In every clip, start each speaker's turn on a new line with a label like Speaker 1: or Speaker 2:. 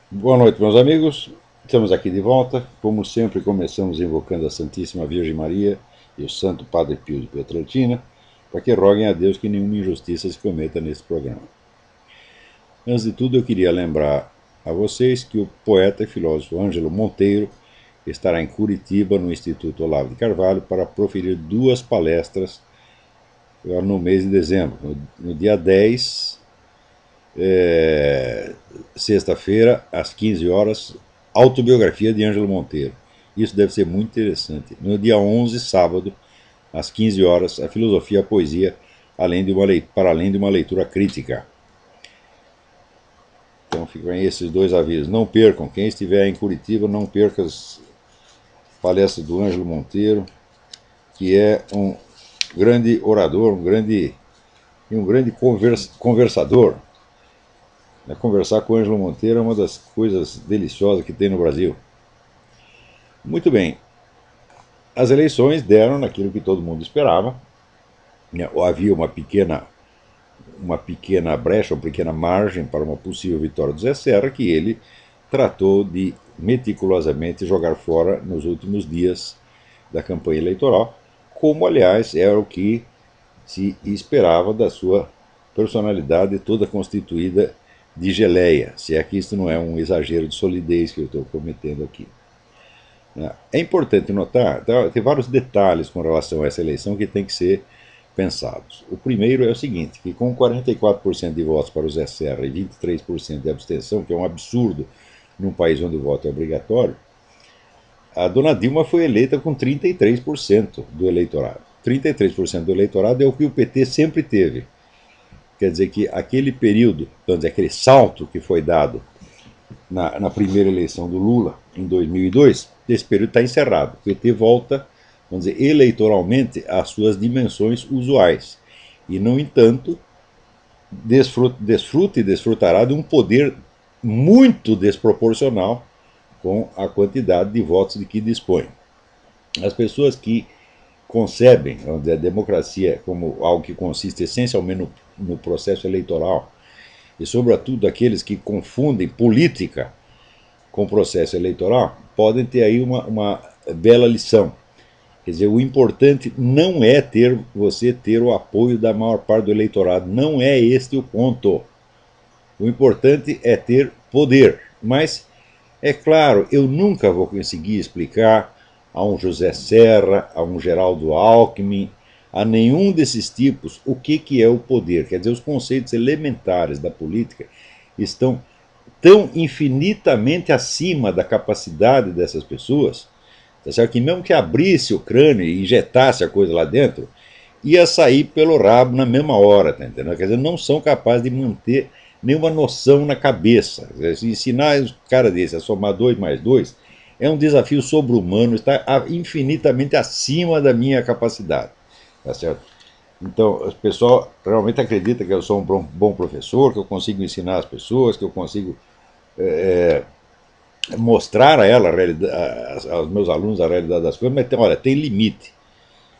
Speaker 1: Boa noite, meus amigos. Estamos aqui de volta. Como sempre, começamos invocando a Santíssima Virgem Maria e o Santo Padre Pio de Pietrelcina, para que roguem a Deus que nenhuma injustiça se cometa nesse programa. Antes de tudo, eu queria lembrar a vocês que o poeta e filósofo Ângelo Monteiro estará em Curitiba, no Instituto Olavo de Carvalho, para proferir duas palestras no mês de dezembro. No dia 10, sexta-feira, às 15 horas, autobiografia de Ângelo Monteiro. Isso deve ser muito interessante. No dia 11, sábado, às 15 horas, a filosofia e a poesia, para além de uma leitura crítica. Então ficam aí esses dois avisos. Não percam, quem estiver em Curitiba, não perca as palestras do Ângelo Monteiro, que é um grande orador, um grande conversador. Conversar com o Ângelo Monteiro é uma das coisas deliciosas que tem no Brasil. Muito bem, as eleições deram naquilo que todo mundo esperava. Havia uma pequena brecha, uma pequena margem para uma possível vitória do Zé Serra, que ele tratou de meticulosamente jogar fora nos últimos dias da campanha eleitoral, como, aliás, era o que se esperava da sua personalidade toda constituída de geleia, se é que isso não é um exagero de solidez que eu estou cometendo aqui. É importante notar, tem vários detalhes com relação a essa eleição que tem que ser pensados. O primeiro é o seguinte, que com 44% de votos para o Zé Serra e 23% de abstenção, que é um absurdo num país onde o voto é obrigatório, a dona Dilma foi eleita com 33% do eleitorado. 33% do eleitorado é o que o PT sempre teve. Quer dizer que aquele período, vamos dizer, aquele salto que foi dado na primeira eleição do Lula, em 2002, esse período está encerrado. O PT volta, vamos dizer, eleitoralmente às suas dimensões usuais. E, no entanto, desfruta e desfrutará de um poder muito desproporcional com a quantidade de votos de que dispõe. As pessoas que concebem, vamos dizer, a democracia como algo que consiste essencialmente no processo eleitoral, e sobretudo aqueles que confundem política com o processo eleitoral, podem ter aí uma bela lição. Quer dizer, o importante não é você ter o apoio da maior parte do eleitorado, não é este o ponto. O importante é ter poder. Mas, é claro, eu nunca vou conseguir explicar a um José Serra, a um Geraldo Alckmin, a nenhum desses tipos o que é o poder. Quer dizer, os conceitos elementares da política estão tão infinitamente acima da capacidade dessas pessoas, tá certo? Que mesmo que abrisse o crânio e injetasse a coisa lá dentro, ia sair pelo rabo na mesma hora, tá entendendo? Quer dizer, não são capazes de manter nenhuma noção na cabeça. Se ensinar um cara desse a somar 2 mais 2 é um desafio sobre-humano, está infinitamente acima da minha capacidade, tá certo? Então, o pessoal realmente acredita que eu sou um bom professor, que eu consigo ensinar as pessoas, que eu consigo mostrar a ela, aos meus alunos, a realidade das coisas, mas olha, tem limite.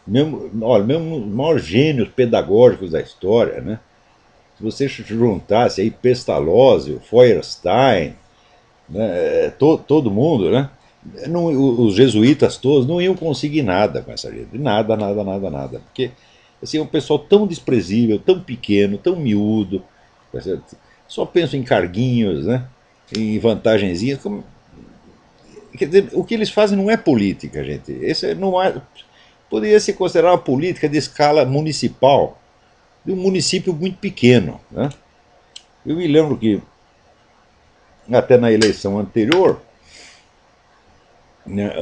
Speaker 1: Mesmo os maiores gênios pedagógicos da história, né? Se você juntasse aí Pestalozzi, Feuerstein, né, todo mundo, né? Não, os jesuítas todos não iam conseguir nada com essa gente. Nada, nada, nada, nada. Porque assim, é um pessoal tão desprezível, tão pequeno, tão miúdo. Tá certo? Só penso em carguinhos, né? Em vantagenzinhas. Quer dizer, o que eles fazem não é política, gente. Esse não é, poderia se considerar uma política de escala municipal, de um município muito pequeno. Né? Eu me lembro que, até na eleição anterior, né,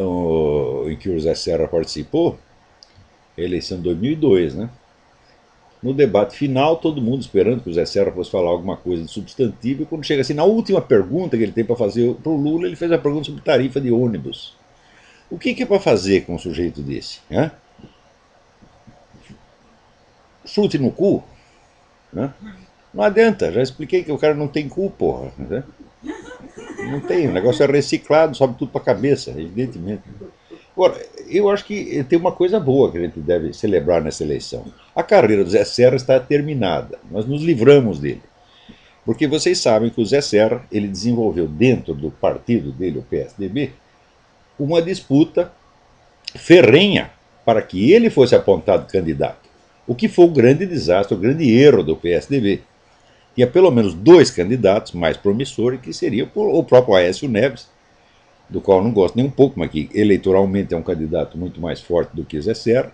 Speaker 1: em que o José Serra participou, a eleição de 2002, né? No debate final, todo mundo esperando que o José Serra fosse falar alguma coisa de substantivo, e quando chega assim, na última pergunta que ele tem para fazer para o Lula, ele fez a pergunta sobre tarifa de ônibus. O que é para fazer com um sujeito desse? Né? Chute no cu? Né? Não adianta, já expliquei que o cara não tem cu, porra. Né? Não tem, o negócio é reciclado, sobe tudo para a cabeça, evidentemente. Agora, eu acho que tem uma coisa boa que a gente deve celebrar nessa eleição. A carreira do Zé Serra está terminada, nós nos livramos dele. Porque vocês sabem que o Zé Serra, ele desenvolveu dentro do partido dele, o PSDB, uma disputa ferrenha para que ele fosse apontado candidato. O que foi o grande desastre, o grande erro do PSDB. Tinha pelo menos dois candidatos mais promissores, que seria o próprio Aécio Neves, do qual eu não gosto nem um pouco, mas que eleitoralmente é um candidato muito mais forte do que Zé Serra,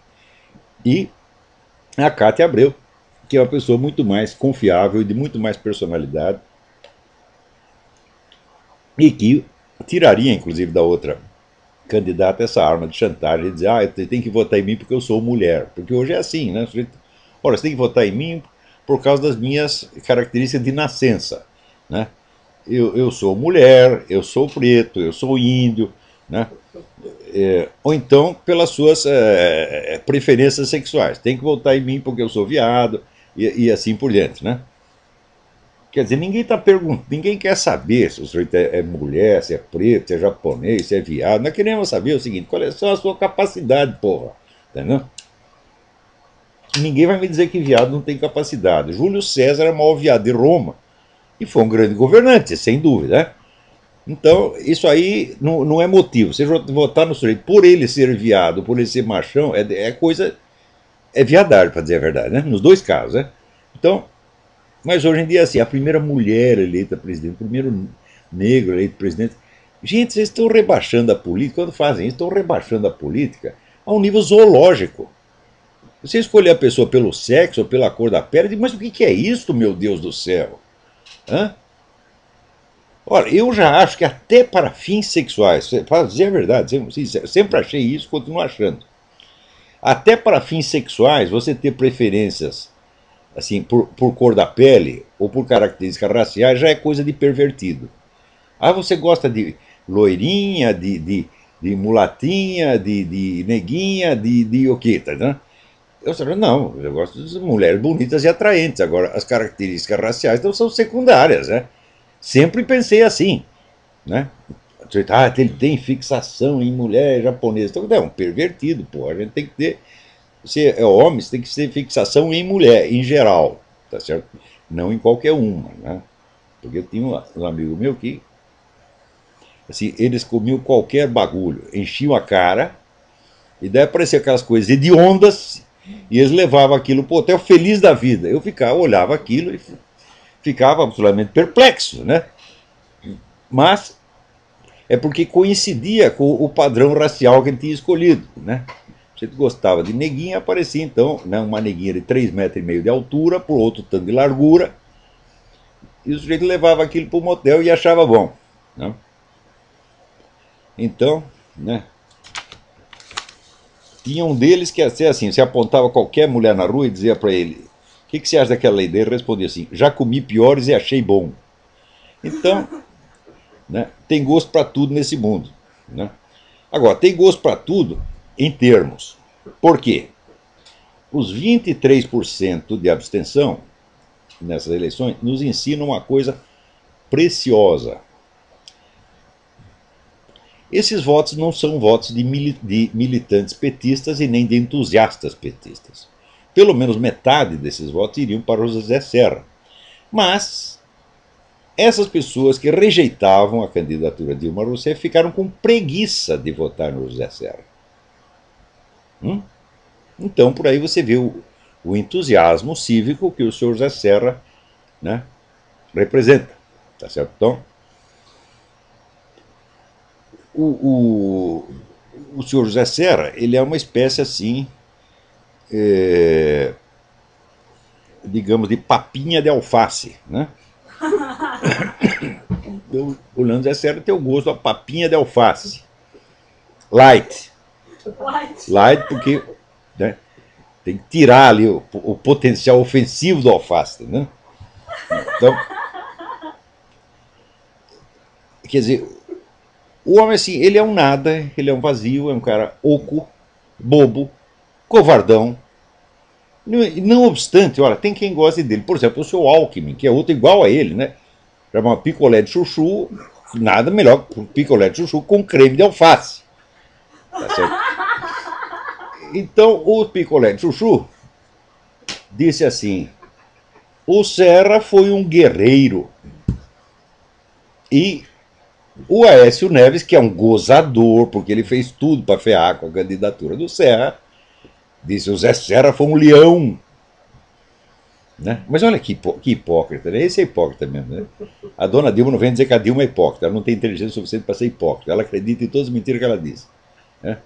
Speaker 1: e a Cátia Abreu, que é uma pessoa muito mais confiável e de muito mais personalidade, e que tiraria, inclusive, da outra candidata essa arma de chantagem e dizer, você tem que votar em mim porque eu sou mulher. Porque hoje é assim, né? Olha, você tem que votar em mim por causa das minhas características de nascença, né? Eu sou mulher, eu sou preto, eu sou índio, né? Ou então pelas suas preferências sexuais. Tem que votar em mim porque eu sou viado e assim por diante, né? Quer dizer, ninguém está perguntando, ninguém quer saber se o sujeito é mulher, se é preto, se é japonês, se é viado. Nós queremos saber o seguinte, qual é a sua capacidade, porra. Entendeu? Ninguém vai me dizer que viado não tem capacidade. Júlio César é o maior viado de Roma e foi um grande governante, sem dúvida, né? Então, isso aí não é motivo. Você votar no sujeito por ele ser viado, por ele ser machão, é coisa. É viadagem, para dizer a verdade, né? Nos dois casos, né? Então, mas hoje em dia, assim, a primeira mulher eleita presidente, o primeiro negro eleito presidente. Gente, vocês estão rebaixando a política, quando fazem isso, estão rebaixando a política a um nível zoológico. Você escolher a pessoa pelo sexo ou pela cor da pele, mas o que é isso, meu Deus do céu? Hã? Ora, eu já acho que até para fins sexuais, para dizer a verdade, sempre achei isso, continuo achando. Até para fins sexuais, você ter preferências assim por cor da pele ou por características raciais já é coisa de pervertido. Você gosta de loirinha, de mulatinha, de neguinha, de o quê, tá, né? Não, eu gosto de mulheres bonitas e atraentes. Agora, as características raciais não são secundárias, né? Sempre pensei assim, né? Ele tem fixação em mulher japonesa. Então, é um pervertido, pô. A gente tem que ter. Você é homem, você tem que ter fixação em mulher, em geral, tá certo? Não em qualquer uma, né? Porque eu tinha um amigo meu que, assim, eles comiam qualquer bagulho, enchiam a cara, e daí apareciam aquelas coisas hediondas, e eles levavam aquilo pro hotel feliz da vida. Eu olhava aquilo e ficava absolutamente perplexo, né? Mas é porque coincidia com o padrão racial que ele tinha escolhido, né? Se ele gostava de neguinha, aparecia então, né, uma neguinha de 3,5 metros de altura, por outro tanto de largura, e o sujeito levava aquilo para o motel e achava bom, né? Então, né, tinha um deles que assim, você apontava qualquer mulher na rua e dizia para ele, o que você acha daquela lei? Ele respondia assim, já comi piores e achei bom. Então, né, tem gosto para tudo nesse mundo, né? Agora, tem gosto para tudo em termos. Por quê? Os 23% de abstenção nessas eleições nos ensinam uma coisa preciosa. Esses votos não são votos de militantes petistas e nem de entusiastas petistas. Pelo menos metade desses votos iriam para o José Serra. Mas essas pessoas que rejeitavam a candidatura de Dilma Rousseff ficaram com preguiça de votar no José Serra. Então, por aí você vê o entusiasmo cívico que o senhor José Serra, né, representa. Tá certo? Então, o senhor José Serra, ele é uma espécie assim, digamos, de papinha de alface, né? Então, o Leandro José Serra tem o gosto da papinha de alface. Light. Light porque, né, tem que tirar ali o potencial ofensivo do alface, né? Então, quer dizer, o homem, assim, ele é um nada, ele é um vazio, é um cara oco, bobo, covardão. Não obstante, olha, tem quem goste dele. Por exemplo, o seu Alckmin, que é outro igual a ele, né? Chama picolé de chuchu, nada melhor que um picolé de chuchu com creme de alface. Tá certo? Então, o picolé de chuchu disse assim, O Serra foi um guerreiro. E o Aécio Neves, que é um gozador, porque ele fez tudo para ferrar com a candidatura do Serra, disse: o Zé Serra foi um leão. Né? Mas olha que hipócrita, né? Esse é hipócrita mesmo. Né? A dona Dilma não vem dizer que a Dilma é hipócrita, ela não tem inteligência suficiente para ser hipócrita, ela acredita em todas as mentiras que ela diz. Né?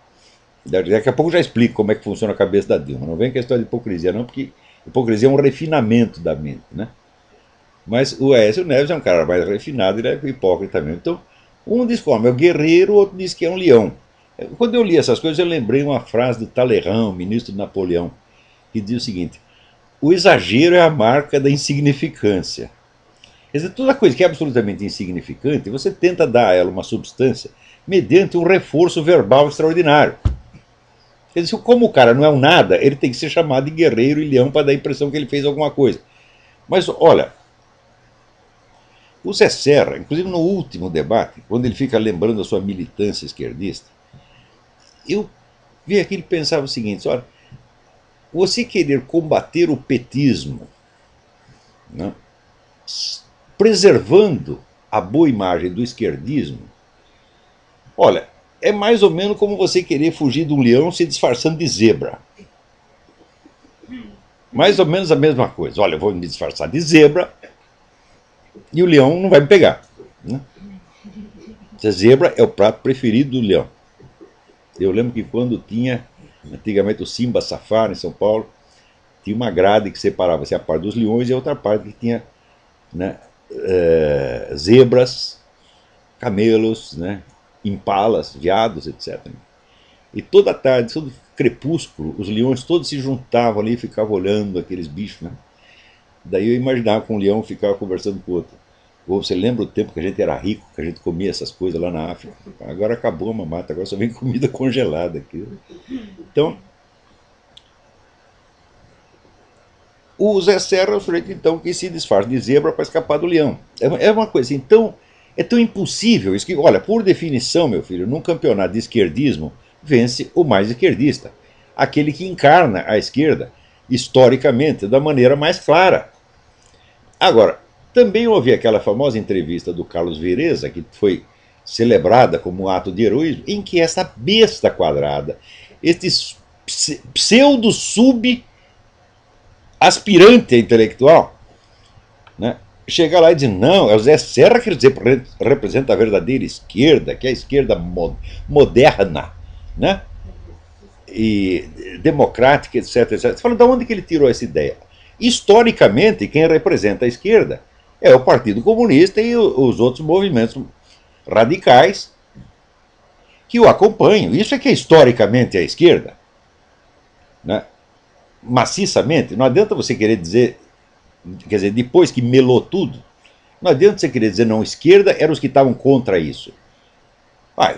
Speaker 1: Daqui a pouco eu já explico como é que funciona a cabeça da Dilma. Não vem com a história de hipocrisia, não, porque hipocrisia é um refinamento da mente. Né? Mas o Aécio Neves é um cara mais refinado, ele é hipócrita mesmo. Então, um diz que é um guerreiro, o outro diz que é um leão. Quando eu li essas coisas, eu lembrei uma frase do Talleyrand, ministro de Napoleão, que diz o seguinte: o exagero é a marca da insignificância. Quer dizer, toda coisa que é absolutamente insignificante, você tenta dar a ela uma substância mediante um reforço verbal extraordinário. Quer dizer, como o cara não é um nada, ele tem que ser chamado de guerreiro e leão para dar a impressão que ele fez alguma coisa. Mas, olha, o Zé Serra, inclusive no último debate, quando ele fica lembrando a sua militância esquerdista, eu vi aqui e pensava o seguinte: olha, você querer combater o petismo, né, preservando a boa imagem do esquerdismo, olha, é mais ou menos como você querer fugir de um leão se disfarçando de zebra. Mais ou menos a mesma coisa. Olha, eu vou me disfarçar de zebra e o leão não vai me pegar. Né? A zebra é o prato preferido do leão. Eu lembro que quando tinha, antigamente, o Simba Safari em São Paulo, tinha uma grade que separava-se a parte dos leões e a outra parte que tinha, né, zebras, camelos, né, impalas, veados, etc. E toda tarde, todo crepúsculo, os leões todos se juntavam ali e ficavam olhando aqueles bichos. Né? Daí eu imaginava que um leão ficava conversando com o outro. Ou você lembra o tempo que a gente era rico, que a gente comia essas coisas lá na África? Agora acabou a mamata, agora só vem comida congelada aqui. Então, o Zé Serra é o sujeito, então, que se disfarça de zebra para escapar do leão. É uma coisa assim, então, é tão impossível isso que, olha, por definição, meu filho, num campeonato de esquerdismo, vence o mais esquerdista. Aquele que encarna a esquerda, historicamente, da maneira mais clara. Agora, também houve aquela famosa entrevista do Carlos Vereza, que foi celebrada como um ato de heroísmo, em que essa besta quadrada, este pseudo-sub-aspirante intelectual, né, chega lá e diz: não, é o Zé Serra que representa a verdadeira esquerda, que é a esquerda moderna, né, e democrática, etc, etc. Você fala, de onde que ele tirou essa ideia? Historicamente, quem representa a esquerda é o Partido Comunista e os outros movimentos radicais que o acompanham. Isso é que é historicamente a esquerda. Né? Maciçamente, não adianta você querer dizer, quer dizer, depois que melou tudo, não adianta você querer dizer não, esquerda eram os que estavam contra isso.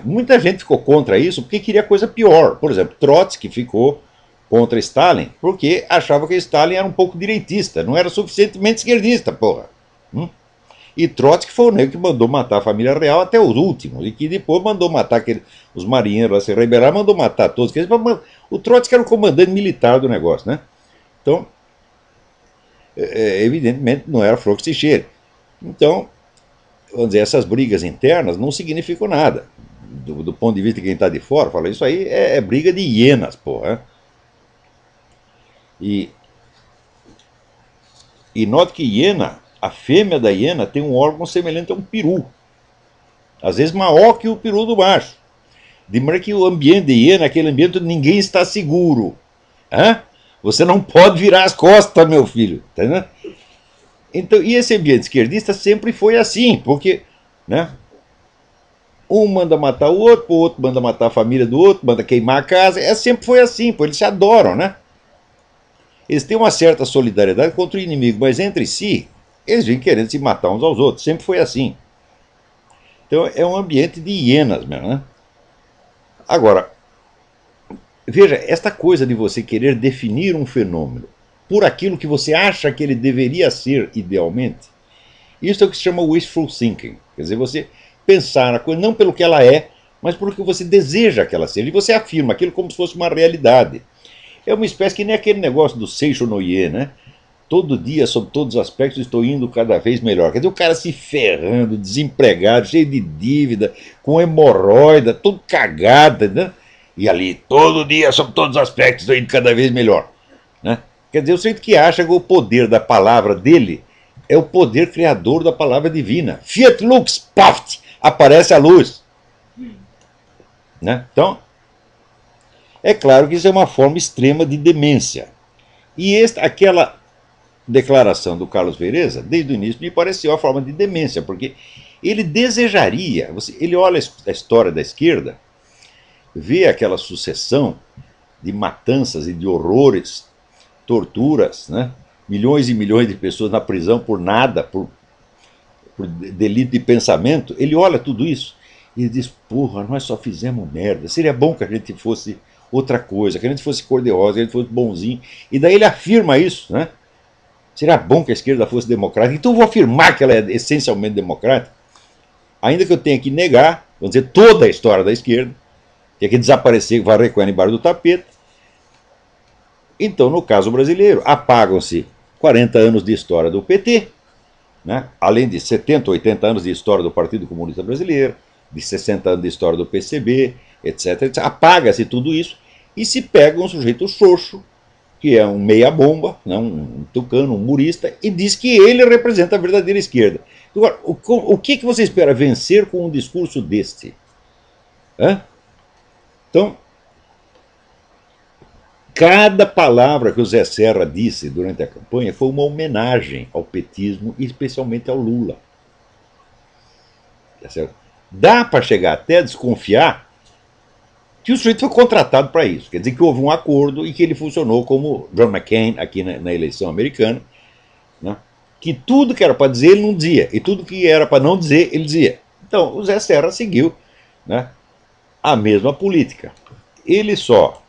Speaker 1: Muita gente ficou contra isso porque queria coisa pior. Por exemplo, Trotsky ficou contra Stalin porque achava que Stalin era um pouco direitista, não era suficientemente esquerdista, porra. E Trotsky foi o negro que mandou matar a família real até os últimos, e que depois mandou matar os marinheiros lá se rebelaram, mandou matar todos. O Trotsky era o comandante militar do negócio, né? Então, evidentemente, não era flor que se cheire. Então, vamos dizer, essas brigas internas não significam nada. Do ponto de vista de quem está de fora, fala, isso aí é briga de hienas, porra. E note que hiena, a fêmea da hiena tem um órgão semelhante a um peru. Às vezes maior que o peru do macho. De maneira que o ambiente de hiena é aquele ambiente onde ninguém está seguro. Você não pode virar as costas, meu filho. Tá, então, e esse ambiente esquerdista sempre foi assim, porque, né, um manda matar o outro manda matar a família do outro, manda queimar a casa. Sempre foi assim, eles se adoram, né? Eles têm uma certa solidariedade contra o inimigo, mas entre si, eles vêm querendo se matar uns aos outros. Sempre foi assim. Então é um ambiente de hienas mesmo, né? Agora, veja, esta coisa de você querer definir um fenômeno por aquilo que você acha que ele deveria ser idealmente, isso é o que se chama wishful thinking. Quer dizer, você pensar a coisa não pelo que ela é, mas pelo que você deseja que ela seja. E você afirma aquilo como se fosse uma realidade. É uma espécie que nem aquele negócio do Seisho no Ie, né? Todo dia, sob todos os aspectos, estou indo cada vez melhor. Quer dizer, o cara se ferrando, desempregado, cheio de dívida, com hemorroida, todo cagada, né? E ali, todo dia, sob todos os aspectos, estou indo cada vez melhor. Né? Quer dizer, o sujeito que acha que o poder da palavra dele é o poder criador da palavra divina. Fiat lux, paft, aparece a luz. Né? Então, é claro que isso é uma forma extrema de demência. E aquela declaração do Carlos Vereza, desde o início, me pareceu a forma de demência, porque ele desejaria, ele olha a história da esquerda, vê aquela sucessão de matanças e de horrores, torturas, né? Milhões e milhões de pessoas na prisão por nada, por delito de pensamento, ele olha tudo isso e diz, porra, nós só fizemos merda, seria bom que a gente fosse outra coisa, que a gente fosse cor-de-rosa, que a gente fosse bonzinho, e daí ele afirma isso, né? Seria bom que a esquerda fosse democrática, então eu vou afirmar que ela é essencialmente democrática, ainda que eu tenha que negar, vamos dizer, toda a história da esquerda, tenha que desaparecer, varrer com ela embaixo do tapete. Então, no caso brasileiro, apagam-se 40 anos de história do PT, né? Além de 70, 80 anos de história do Partido Comunista Brasileiro, de 60 anos de história do PCB, etc, etc. Apaga-se tudo isso e se pega um sujeito xoxo, que é um meia-bomba, né, um tucano, um murista, e diz que ele representa a verdadeira esquerda. Agora, o que você espera vencer com um discurso deste? Hã? Então, cada palavra que o Zé Serra disse durante a campanha foi uma homenagem ao petismo e especialmente ao Lula. Tá certo? Dá para chegar até a desconfiar que o sujeito foi contratado para isso. Quer dizer que houve um acordo e que ele funcionou como John McCain aqui na eleição americana, né? Que tudo que era para dizer ele não dizia, e tudo que era para não dizer ele dizia. Então o Zé Serra seguiu, né, a mesma política. Ele só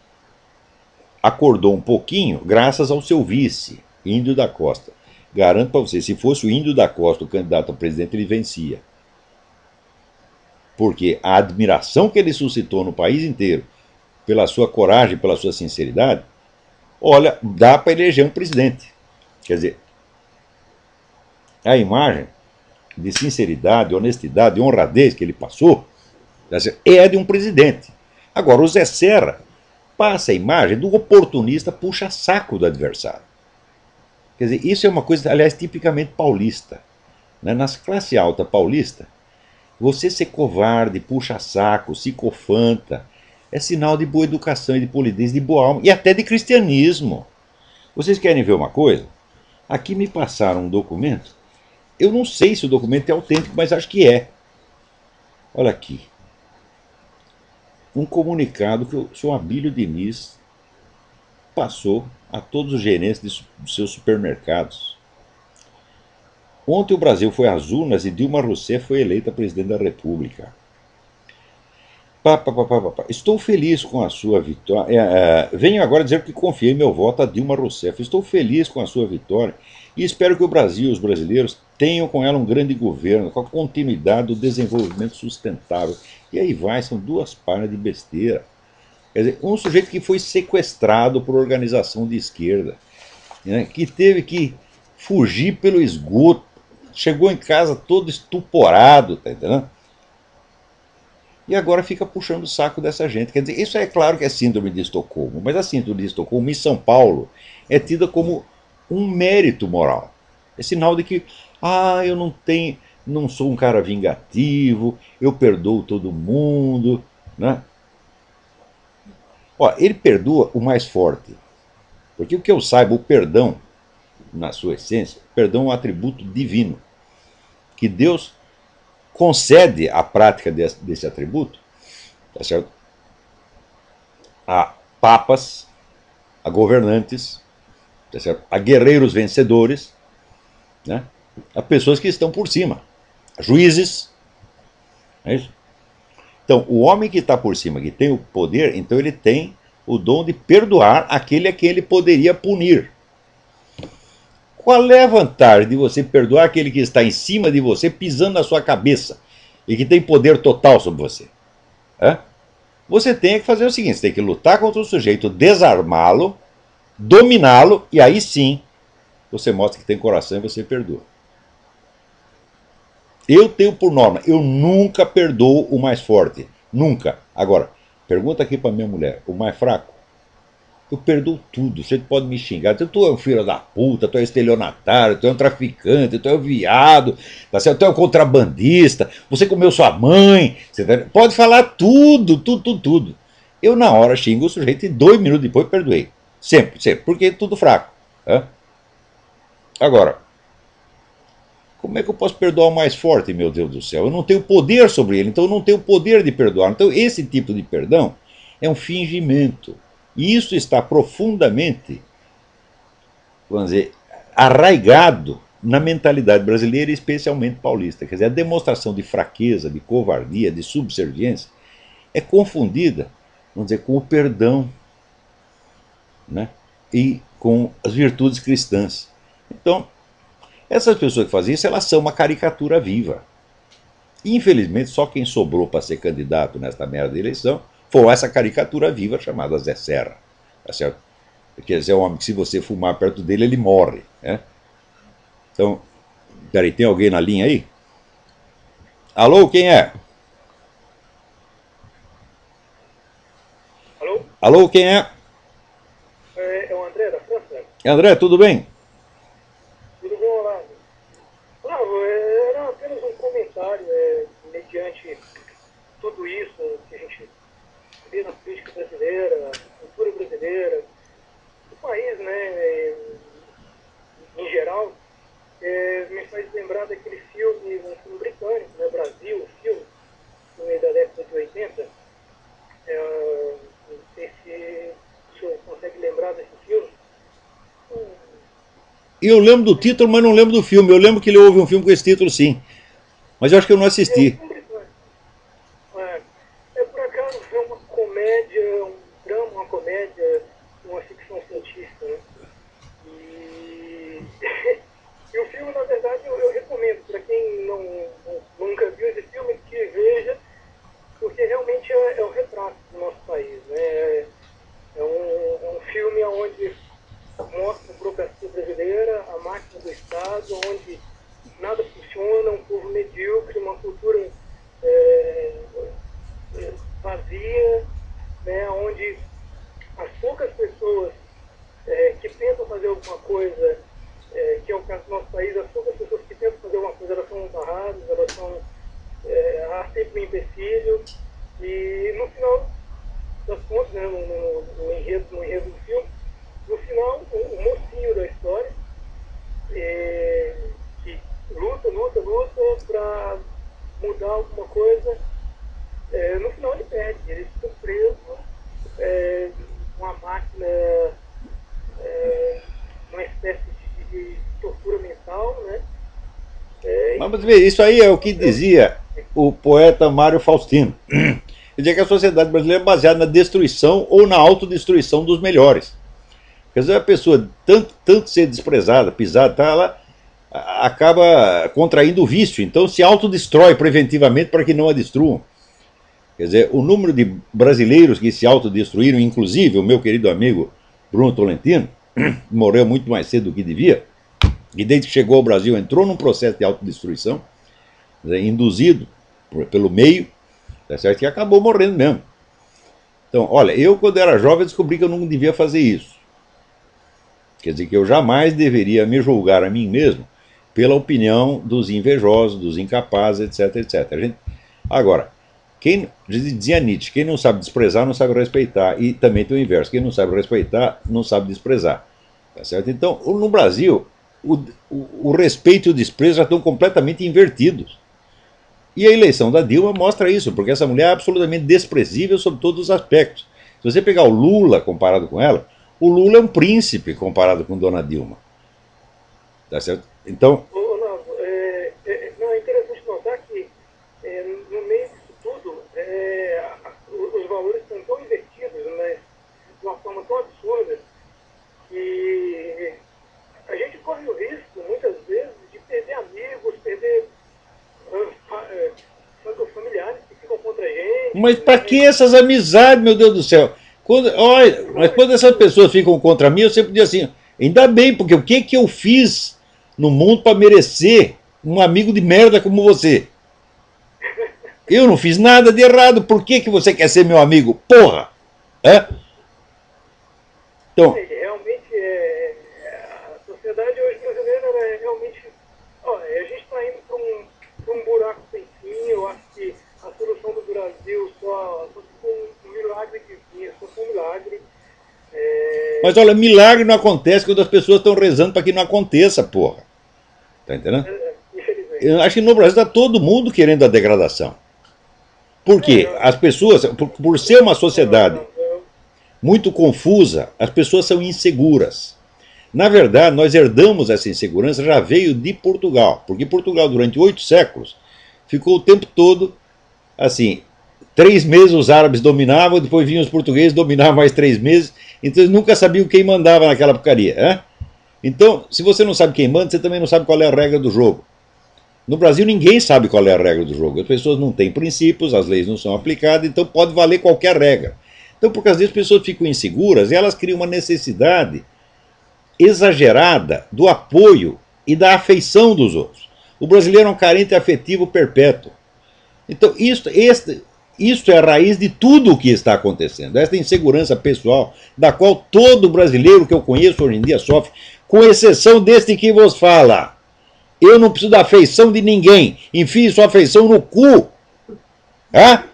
Speaker 1: acordou um pouquinho graças ao seu vice, Índio da Costa. Garanto para você, se fosse o Índio da Costa o candidato a presidente, ele vencia. Porque a admiração que ele suscitou no país inteiro pela sua coragem, pela sua sinceridade, olha, dá para eleger um presidente. Quer dizer, a imagem de sinceridade, honestidade e honradez que ele passou é de um presidente. Agora, o Zé Serra passa a imagem do oportunista puxa-saco do adversário. Quer dizer, isso é uma coisa, aliás, tipicamente paulista. Né? Nas classe alta paulista, você ser covarde, puxa-saco, psicofanta, é sinal de boa educação e de polidez, de boa alma e até de cristianismo. Vocês querem ver uma coisa? Aqui me passaram um documento. Eu não sei se o documento é autêntico, mas acho que é. Olha aqui. Um comunicado que o senhor Abílio Diniz passou a todos os gerentes dos seus supermercados. Ontem o Brasil foi às urnas e Dilma Rousseff foi eleita presidente da República. Estou feliz com a sua vitória. Venho agora dizer que confiei meu voto a Dilma Rousseff. Estou feliz com a sua vitória e espero que o Brasil e os brasileiros tenham com ela um grande governo, com a continuidade do desenvolvimento sustentável. E aí vai, são duas páginas de besteira. Quer dizer, um sujeito que foi sequestrado por organização de esquerda, né, que teve que fugir pelo esgoto, chegou em casa todo estuporado, tá entendendo? E agora fica puxando o saco dessa gente. Quer dizer, isso é claro que é síndrome de Estocolmo, mas a síndrome de Estocolmo em São Paulo é tida como um mérito moral. É sinal de que, eu não sou um cara vingativo, eu perdoo todo mundo, né? Ó, ele perdoa o mais forte, porque o que eu saiba, o perdão, na sua essência, perdão é um atributo divino, que Deus concede a prática desse atributo, tá certo? A papas, a governantes, tá certo? A guerreiros vencedores, né? A pessoas que estão por cima, a juízes, é isso? Então, o homem que está por cima, que tem o poder, então ele tem o dom de perdoar aquele a quem ele poderia punir. Qual é a vantagem de você perdoar aquele que está em cima de você, pisando na sua cabeça, e que tem poder total sobre você? Você tem que fazer o seguinte, você tem que lutar contra o sujeito, desarmá-lo, dominá-lo, e aí sim você mostra que tem coração e você perdoa. Eu tenho por norma, eu nunca perdoo o mais forte. Nunca. Agora, pergunta aqui para minha mulher, o mais fraco? Eu perdoo tudo. Você pode me xingar. Tu é um filho da puta, tu é estelionatário, tu é um traficante, tu é um viado, tá certo? Tu é um contrabandista, você comeu sua mãe. Você pode falar tudo, tudo, tudo, tudo. Eu, na hora, xingo o sujeito e 2 minutos depois perdoei. Sempre, sempre, porque é tudo fraco. Né? Agora, como é que eu posso perdoar o mais forte, meu Deus do céu? Eu não tenho poder sobre ele, então eu não tenho poder de perdoar. Então, esse tipo de perdão é um fingimento. E isso está profundamente, vamos dizer, arraigado na mentalidade brasileira, especialmente paulista. Quer dizer, a demonstração de fraqueza, de covardia, de subserviência é confundida, vamos dizer, com o perdão, né? E com as virtudes cristãs. Então, essas pessoas que fazem isso, elas são uma caricatura viva. Infelizmente, só quem sobrou para ser candidato nesta merda de eleição foi essa caricatura viva chamada Zé Serra. Tá certo? Quer dizer, é um homem que se você fumar perto dele, ele morre. Né? Então, peraí, tem alguém na linha aí? Alô, quem é?
Speaker 2: Alô?
Speaker 1: Alô, quem é?
Speaker 2: É o André da França?
Speaker 1: André, tudo bem?
Speaker 2: Tudo bom, Olavo? Olavo, era apenas um comentário, mediante tudo isso que a gente vê na política brasileira, cultura brasileira, o país, né, em geral, me faz lembrar daquele filme, um filme britânico, né, Brasil, filme da década de 80. Não sei se o senhor consegue lembrar desse filme.
Speaker 1: Eu lembro do título, mas não lembro do filme. Eu lembro que ele houve um filme com esse título, sim. Mas eu acho que eu não
Speaker 2: É um
Speaker 1: assisti.
Speaker 2: filme britânico. Por acaso é uma comédia, um drama, uma comédia, uma ficção científica, né? E, e o filme, na verdade, eu recomendo para quem nunca viu esse filme, que veja, porque realmente é o retrato do nosso país, né? É um filme onde mostra a burocracia brasileira, a máquina do Estado, onde nada funciona, um povo medíocre, uma cultura vazia, né, onde as poucas pessoas que tentam fazer alguma coisa, que é o caso do nosso país, as poucas pessoas que tentam fazer alguma coisa, elas são barradas, elas são, há sempre um empecilho, e no final das contas, né, no enredo do filme, no final, o mocinho da história, que luta para mudar alguma coisa, no final ele perde, ele fica preso uma máquina, uma espécie de tortura mental, né?
Speaker 1: Mas vê, isso aí é o que dizia o poeta Mário Faustino. Ele dizia que a sociedade brasileira é baseada na destruição ou na autodestruição dos melhores. Quer dizer, a pessoa, tanto ser desprezada, pisada, tá, ela acaba contraindo o vício. Então se autodestrói preventivamente para que não a destruam. Quer dizer, o número de brasileiros que se autodestruíram, inclusive o meu querido amigo Bruno Tolentino, morreu muito mais cedo do que devia, e desde que chegou ao Brasil entrou num processo de autodestruição, induzido pelo meio, tá certo? E acabou morrendo mesmo. Então, olha, eu quando era jovem descobri que eu não devia fazer isso. Quer dizer, que eu jamais deveria me julgar a mim mesmo pela opinião dos invejosos, dos incapazes, etc, etc. Agora, quem dizia Nietzsche, quem não sabe desprezar não sabe respeitar, e também tem o inverso, quem não sabe respeitar não sabe desprezar, tá certo? Então, no Brasil, o respeito e o desprezo já estão completamente invertidos. E a eleição da Dilma mostra isso, porque essa mulher é absolutamente desprezível sob todos os aspectos. Se você pegar o Lula comparado com ela, o Lula é um príncipe comparado com Dona Dilma, tá certo? Então,
Speaker 2: Olavo, não, é interessante notar que no meio disso tudo, os valores estão tão invertidos, mas de uma forma tão absurda, que a gente corre o risco, muitas vezes, de perder amigos, perder familiares que ficam contra a gente.
Speaker 1: mas para
Speaker 2: Né?
Speaker 1: que essas amizades, meu Deus do céu? Mas quando essas pessoas ficam contra mim, eu sempre digo assim: Ainda bem, porque o que eu fiz no mundo para merecer um amigo de merda como você? Eu não fiz nada de errado, por que você quer ser meu amigo? Porra! É? Então,
Speaker 2: Realmente, a sociedade hoje brasileira é realmente. A gente está indo para um buraco sem fim. Eu acho que a solução do Brasil só se for um milagre divino, só for um milagre.
Speaker 1: mas olha, milagre não acontece quando as pessoas estão rezando para que não aconteça, porra. Tá entendendo?
Speaker 2: Infelizmente.
Speaker 1: Eu acho que no Brasil está todo mundo querendo a degradação. Por quê? As pessoas, por ser uma sociedade muito confusa, as pessoas são inseguras. Na verdade, nós herdamos essa insegurança, já veio de Portugal, porque Portugal, durante 8 séculos, ficou o tempo todo assim: 3 meses os árabes dominavam, depois vinham os portugueses, dominavam mais 3 meses, então eles nunca sabiam quem mandava naquela porcaria. Né? Então, se você não sabe quem manda, você também não sabe qual é a regra do jogo. No Brasil, ninguém sabe qual é a regra do jogo. As pessoas não têm princípios, as leis não são aplicadas, então pode valer qualquer regra. Então, por causa disso, as pessoas ficam inseguras e elas criam uma necessidade exagerada do apoio e da afeição dos outros. O brasileiro é um carente afetivo perpétuo. Então, isso é a raiz de tudo o que está acontecendo. Esta insegurança pessoal, da qual todo brasileiro que eu conheço hoje em dia sofre, com exceção deste que vos fala. Eu não preciso da afeição de ninguém. Enfie sua afeição no cu. Ah?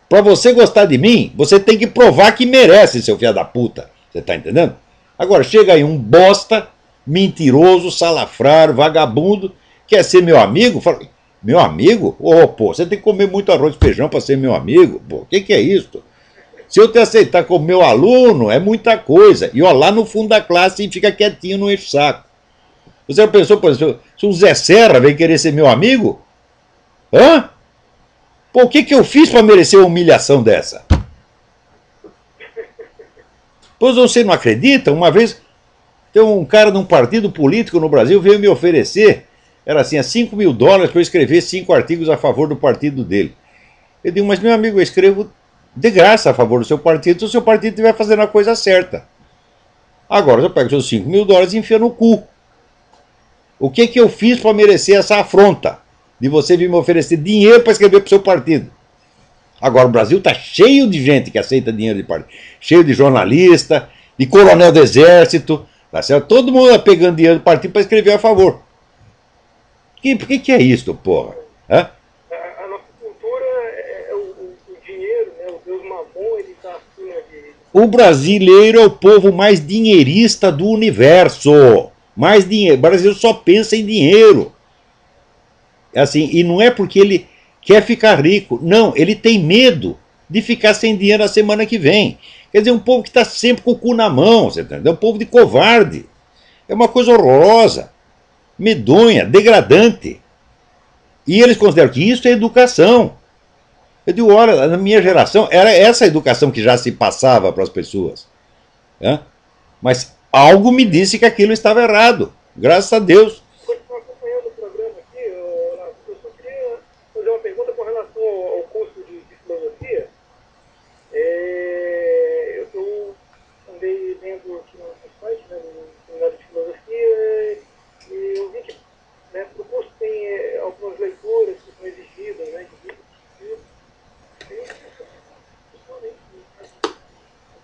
Speaker 1: Para você gostar de mim, você tem que provar que merece, seu filho da puta. Você tá entendendo? Agora, chega aí um bosta, mentiroso, salafrário, vagabundo, quer ser meu amigo? Fala, meu amigo? Ô, pô, você tem que comer muito arroz e feijão para ser meu amigo? Pô, o que é isso? Se eu te aceitar como meu aluno, é muita coisa. E ó, lá no fundo da classe fica quietinho, não enche o saco. Você já pensou, por exemplo, se o Zé Serra vem querer ser meu amigo? Hã? Pô, o que eu fiz para merecer uma humilhação dessa? Pois você não acredita? Uma vez, tem um cara de um partido político no Brasil veio me oferecer, era assim, a $5.000 para eu escrever 5 artigos a favor do partido dele. Eu digo, mas meu amigo, eu escrevo de graça a favor do seu partido se o seu partido estiver fazendo a coisa certa. Agora eu pego seus $5.000 e enfio no cu. O que eu fiz para merecer essa afronta de você vir me oferecer dinheiro para escrever para o seu partido? Agora o Brasil está cheio de gente que aceita dinheiro de partido, cheio de jornalista, de coronel do exército, tá certo? Todo mundo está pegando dinheiro do partido para escrever a favor. Por que é isso, porra? Hã?
Speaker 2: A nossa cultura é o dinheiro, né? O Deus Mamon, ele está acima de.
Speaker 1: O brasileiro é o povo mais dinheirista do universo. Mais dinheiro. O Brasil só pensa em dinheiro. Assim, e não é porque ele quer ficar rico. Não, ele tem medo de ficar sem dinheiro na semana que vem. Quer dizer, um povo que está sempre com o cu na mão, você entendeu? Um povo de covarde. É uma coisa horrorosa, medonha, degradante. E eles consideram que isso é educação. Eu digo, olha, na minha geração, era essa educação que já se passava para as pessoas. Né? Mas algo me disse que aquilo estava errado. Graças a Deus.
Speaker 2: Continuar acompanhando o programa aqui, eu só queria fazer uma pergunta com relação ao curso de filosofia. Eu andei lendo aqui no site, né, no Seminário de Filosofia, e eu vi que, né, para o curso tem algumas leituras que são exigidas, né, de livros.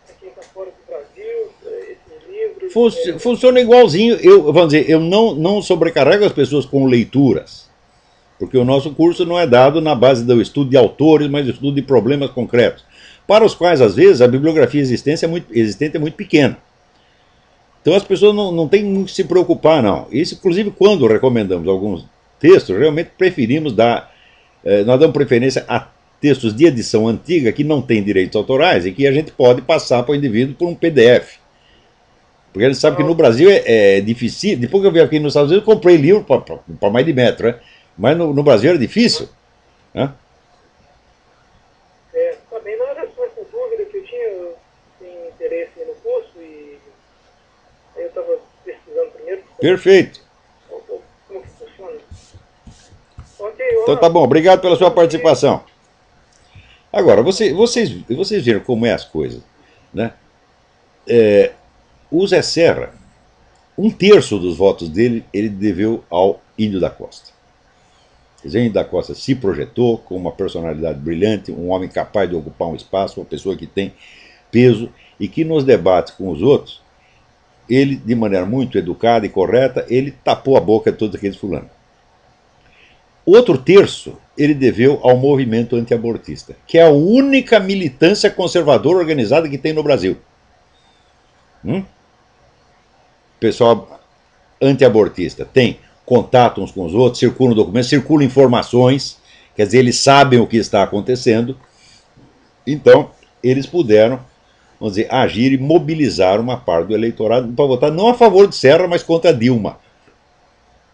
Speaker 2: Para quem está fora do Brasil, esses livros.
Speaker 1: Funciona igualzinho. Vamos dizer, eu não sobrecarrego as pessoas com leituras, porque o nosso curso não é dado na base do estudo de autores, mas do estudo de problemas concretos, para os quais, às vezes, a bibliografia existente é muito pequena. Então as pessoas não têm muito que se preocupar, não. Isso, inclusive, quando recomendamos alguns textos, realmente preferimos dar. Nós damos preferência a textos de edição antiga que não têm direitos autorais e que a gente pode passar para o indivíduo por um PDF. Porque a gente sabe que no Brasil é difícil. Depois que eu vim aqui nos Estados Unidos, eu comprei livro para mais de metro, né? Mas no Brasil era difícil. Né?
Speaker 2: Também não era só essa dúvida que eu tinha interesse no curso e aí eu estava pesquisando primeiro.
Speaker 1: Perfeito.
Speaker 2: Como que funciona?
Speaker 1: Então tá bom, obrigado pela sua participação. Agora, vocês viram como é as coisas, né? O Zé Serra, um terço dos votos dele ele deveu ao Índio da Costa. O Índio da Costa se projetou como uma personalidade brilhante, um homem capaz de ocupar um espaço, uma pessoa que tem peso e que nos debates com os outros, ele, de maneira muito educada e correta, ele tapou a boca de todos aqueles fulanos. Outro terço ele deveu ao movimento antiabortista, que é a única militância conservadora organizada que tem no Brasil. Pessoal antiabortista tem contato uns com os outros, circulam documentos, circulam informações, quer dizer, eles sabem o que está acontecendo, então eles puderam, vamos dizer, agir e mobilizar uma parte do eleitorado para votar não a favor de Serra, mas contra Dilma,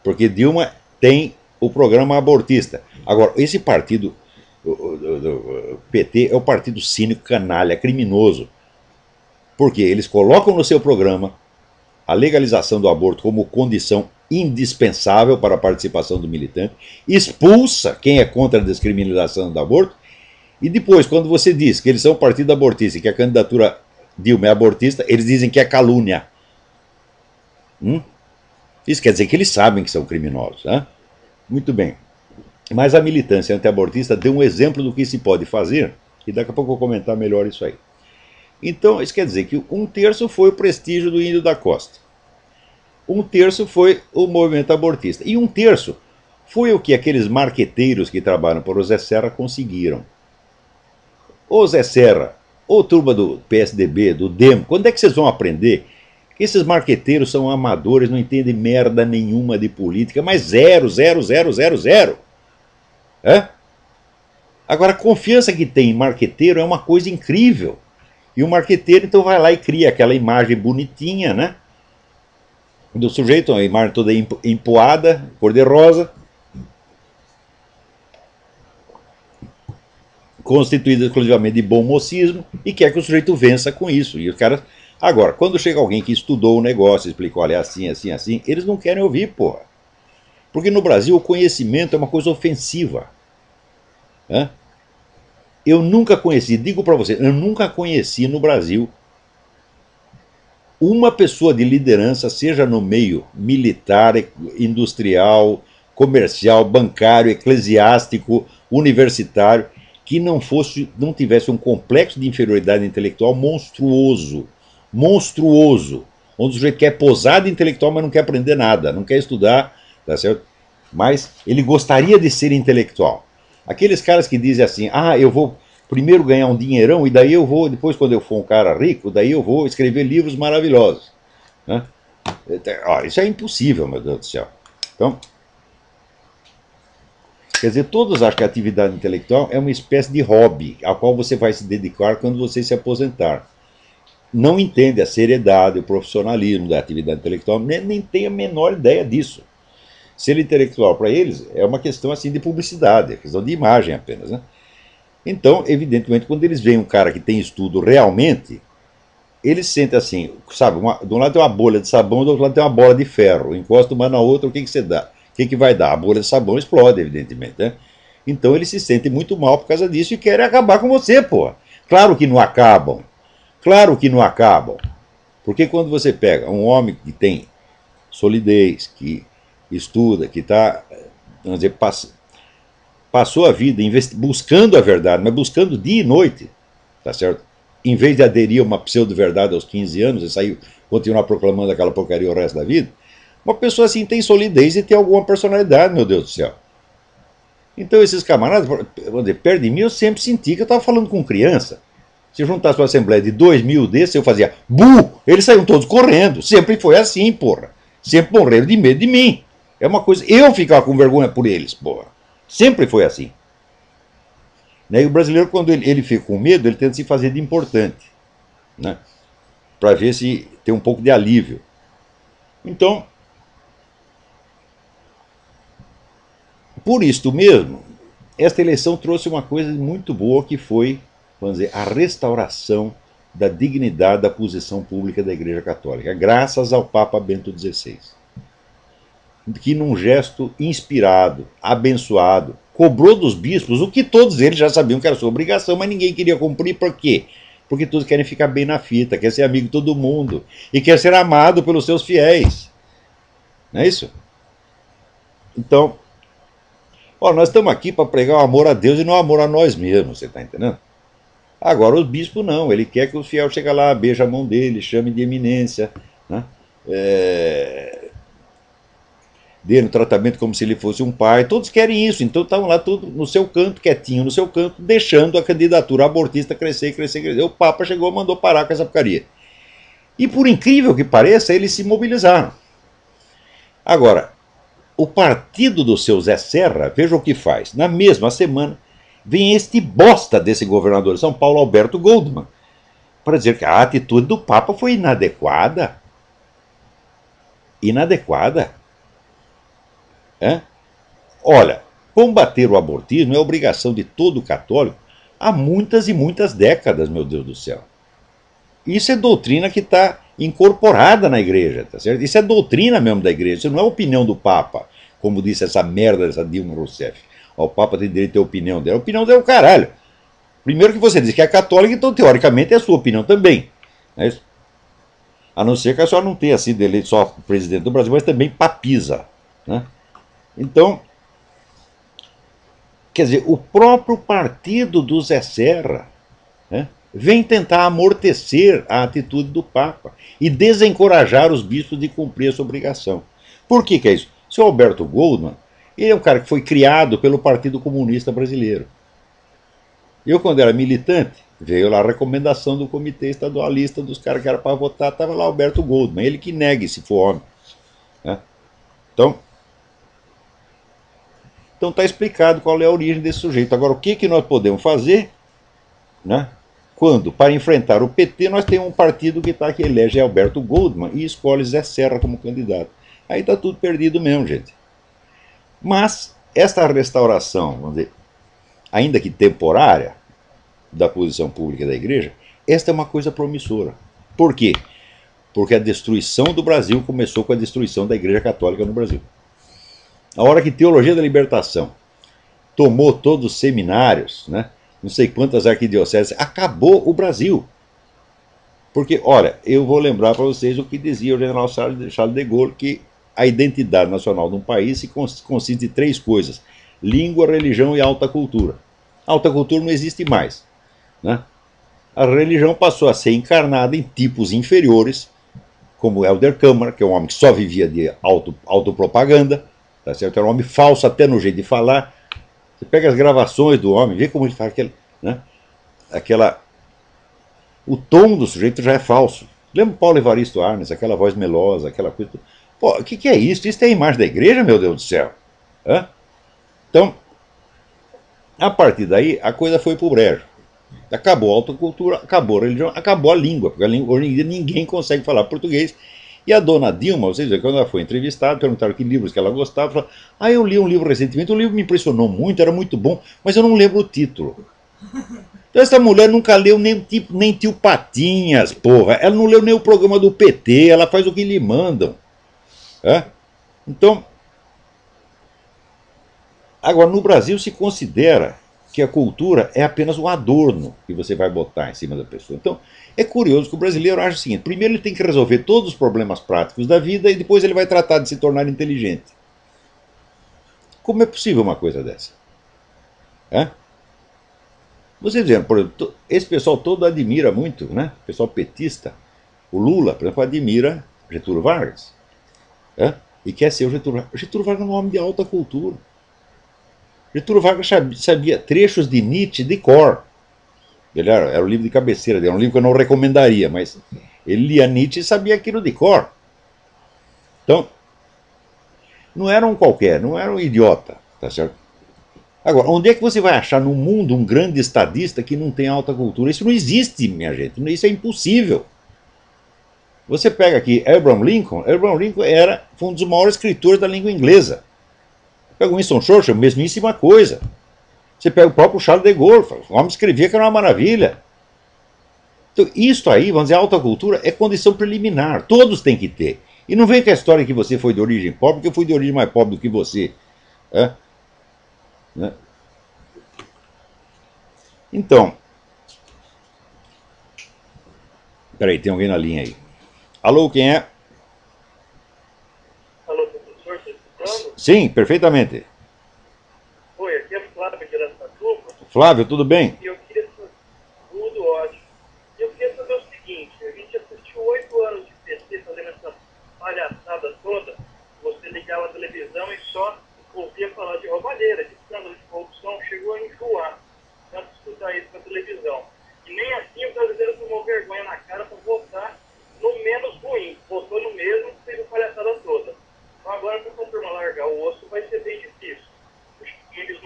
Speaker 1: porque Dilma tem o programa abortista. Agora, esse partido, o PT, é o partido cínico, canalha, criminoso, porque eles colocam no seu programa a legalização do aborto como condição indispensável para a participação do militante, expulsa quem é contra a descriminalização do aborto, e depois, quando você diz que eles são um partido abortista e que a candidatura Dilma é abortista, eles dizem que é calúnia. Isso quer dizer que eles sabem que são criminosos. Muito bem. Mas a militância antiabortista deu um exemplo do que se pode fazer, e daqui a pouco eu vou comentar melhor isso aí. Então, isso quer dizer que um terço foi o prestígio do Índio da Costa. Um terço foi o movimento abortista. E um terço foi o que aqueles marqueteiros que trabalham para o Zé Serra conseguiram. Ô Zé Serra, ô turma do PSDB, do DEM, quando é que vocês vão aprender que esses marqueteiros são amadores, não entendem merda nenhuma de política, mas zero. Agora, a confiança que tem em marqueteiro é uma coisa incrível. E o marqueteiro, então, vai lá e cria aquela imagem bonitinha, né? Do sujeito, uma imagem toda empoada, cor-de-rosa, constituída exclusivamente de bom mocismo, e quer que o sujeito vença com isso. E os caras... Agora, quando chega alguém que estudou o negócio, explicou, olha, é assim, eles não querem ouvir, porra. Porque no Brasil o conhecimento é uma coisa ofensiva. Eu nunca conheci, digo para você, eu nunca conheci no Brasil uma pessoa de liderança, seja no meio militar, industrial, comercial, bancário, eclesiástico, universitário, que não tivesse um complexo de inferioridade intelectual monstruoso, onde o sujeito quer posar de intelectual, mas não quer aprender nada, não quer estudar, tá certo? Mas ele gostaria de ser intelectual. Aqueles caras que dizem assim, eu vou primeiro ganhar um dinheirão e daí eu vou, depois quando eu for um cara rico, daí eu vou escrever livros maravilhosos. Isso é impossível, meu Deus do céu. Então, quer dizer, todos acham que a atividade intelectual é uma espécie de hobby, ao qual você vai se dedicar quando você se aposentar. Não entende a seriedade, o profissionalismo da atividade intelectual, nem tem a menor ideia disso. Ser intelectual para eles é uma questão assim de publicidade, é questão de imagem apenas. Então, evidentemente, quando eles veem um cara que tem estudo realmente, eles sentem assim, sabe, de um lado tem uma bolha de sabão, do outro lado tem uma bola de ferro, encosta uma na outra, o que você dá? O que vai dar? A bolha de sabão explode, evidentemente. Então eles se sentem muito mal por causa disso e querem acabar com você, pô. Claro que não acabam. Porque quando você pega um homem que tem solidez, que estuda, que está, vamos dizer, passou a vida buscando a verdade, mas buscando dia e noite, tá certo? Em vez de aderir a uma pseudo-verdade aos 15 anos e sair, continuar proclamando aquela porcaria o resto da vida, uma pessoa assim tem solidez e tem alguma personalidade, meu Deus do céu. Então esses camaradas, vamos dizer, perto de mim, eu sempre senti que eu estava falando com criança. Se juntasse uma assembleia de 2.000 desses, eu fazia bu! Eles saíam todos correndo. Sempre foi assim, porra. Sempre morreram de medo de mim. É uma coisa. Eu ficava com vergonha por eles, porra. Sempre foi assim. E o brasileiro, quando ele fica com medo, ele tenta se fazer de importante, né? Para ver se tem um pouco de alívio. Então, por isto mesmo, esta eleição trouxe uma coisa muito boa que foi, vamos dizer, a restauração da dignidade da posição pública da Igreja Católica, graças ao Papa Bento XVI, que num gesto inspirado, abençoado, cobrou dos bispos o que todos eles já sabiam que era sua obrigação, mas ninguém queria cumprir. Por quê? porque todos querem ficar bem na fita, quer ser amigo de todo mundo e quer ser amado pelos seus fiéis. Não é isso? Então, ó, nós estamos aqui para pregar o amor a Deus e não o amor a nós mesmos, você está entendendo? Agora, o bispo não, ele quer que o fiel chegue lá, beije a mão dele, chame de eminência, né? Dê no tratamento como se ele fosse um pai. Todos querem isso, então estão lá todos no seu canto, quietinho no seu canto, deixando a candidatura abortista crescer, crescer, crescer. O Papa chegou e mandou parar com essa porcaria. E por incrível que pareça, eles se mobilizaram. Agora, o partido do seu Zé Serra, veja o que faz. Na mesma semana, vem este bosta desse governador de São Paulo, Alberto Goldman, para dizer que a atitude do Papa foi inadequada. Inadequada. É? Olha, combater o abortismo é obrigação de todo católico há muitas e muitas décadas, meu Deus do céu. Isso é doutrina que está incorporada na igreja, tá certo? Isso é doutrina mesmo da igreja, isso não é opinião do Papa, como disse essa merda dessa Dilma Rousseff. Ó, o Papa tem direito a ter a opinião dela. A opinião dela é o caralho. Primeiro que você diz que é católica, então teoricamente é a sua opinião também. Não é isso? A não ser que a senhora não tenha sido eleito só presidente do Brasil, mas também papisa. Né? Então, quer dizer, o próprio partido do Zé Serra, né, vem tentar amortecer a atitude do Papa e desencorajar os bispos de cumprir essa obrigação. Por que é isso? O senhor Alberto Goldman, ele é um cara que foi criado pelo Partido Comunista Brasileiro. Eu, quando era militante, veio lá a recomendação do Comitê Estadualista dos caras que eram para votar, estava lá Alberto Goldman, ele que negue se for homem. Né? Então está explicado qual é a origem desse sujeito. Agora, o que nós podemos fazer, né, quando, para enfrentar o PT, nós temos um partido que elege Alberto Goldman e escolhe Zé Serra como candidato. Aí está tudo perdido mesmo, gente. Mas esta restauração, vamos dizer, ainda que temporária, da posição pública da igreja, esta é uma coisa promissora. Por quê? Porque a destruição do Brasil começou com a destruição da Igreja Católica no Brasil. A hora que Teologia da Libertação tomou todos os seminários, né, não sei quantas arquidioceses, acabou o Brasil. Porque, olha, eu vou lembrar para vocês o que dizia o general Charles de Gaulle, que a identidade nacional de um país consiste de três coisas: língua, religião e alta cultura. Alta cultura não existe mais. Né? A religião passou a ser encarnada em tipos inferiores, como Helder Câmara, que é um homem que só vivia de autopropaganda, tá certo? Era um homem falso até no jeito de falar. Você pega as gravações do homem, vê como ele fala o tom do sujeito já é falso. Lembra Paulo Evaristo Arnes, aquela voz melosa, aquela coisa. Pô, o que é isso? Isso é a imagem da igreja, meu Deus do céu. Hã? Então, a partir daí, a coisa foi pro brejo. Acabou a autocultura, acabou a religião, acabou a língua, porque hoje em dia ninguém consegue falar português. E a dona Dilma, vocês veem, quando ela foi entrevistada, perguntaram que livros que ela gostava, falou: ah, eu li um livro recentemente, o livro me impressionou muito, era muito bom, mas eu não lembro o título. Então essa mulher nunca leu nem Tio Patinhas, porra. Ela não leu nem o programa do PT, ela faz o que lhe mandam. É? Então, agora no Brasil se considera que a cultura é apenas um adorno que você vai botar em cima da pessoa. Então, é curioso que o brasileiro acha o seguinte: primeiro ele tem que resolver todos os problemas práticos da vida e depois ele vai tratar de se tornar inteligente. Como é possível uma coisa dessa? É? Vocês veem, por exemplo, esse pessoal todo admira muito, né? O pessoal petista. O Lula, por exemplo, admira Getúlio Vargas. É? E quer ser o Getúlio Vargas. Getúlio Vargas é um homem de alta cultura. Getúlio Vargas sabia trechos de Nietzsche de cor. Ele era o livro de cabeceira dele, era um livro que eu não recomendaria, mas ele lia Nietzsche e sabia aquilo de cor. Então, não era um qualquer, não era um idiota, tá certo? Agora, onde é que você vai achar no mundo um grande estadista que não tem alta cultura? Isso não existe, minha gente, isso é impossível. Você pega aqui Abraham Lincoln foi um dos maiores escritores da língua inglesa. Pega o Winston Churchill, mesmíssima coisa. Você pega o próprio Charles de Gaulle, o homem escrevia que era uma maravilha. Então, isso aí, vamos dizer, a alta cultura é condição preliminar, todos têm que ter. E não vem com a história que você foi de origem pobre, porque eu fui de origem mais pobre do que você. É? Né? Então, Peraí, tem alguém na linha aí. Alô, quem é?
Speaker 2: Alô, professor, você escutando?
Speaker 1: Sim, perfeitamente.
Speaker 2: Oi, aqui é Flávio de Aracatuba.
Speaker 1: Flávio, tudo bem?
Speaker 2: E eu queria saber, tudo ótimo. E eu queria saber o seguinte, a gente assistiu 8 anos de PT fazendo essa palhaçada toda, você ligava a televisão e só ouvia falar de roubalheira, de escândalo de corrupção, chegou a enjoar, tanto escutar isso na televisão. E nem assim o brasileiro tomou vergonha na cara para votar no menos ruim, votou no mesmo, fez a palhaçada toda. Então agora para confirmar largar o osso vai ser bem difícil.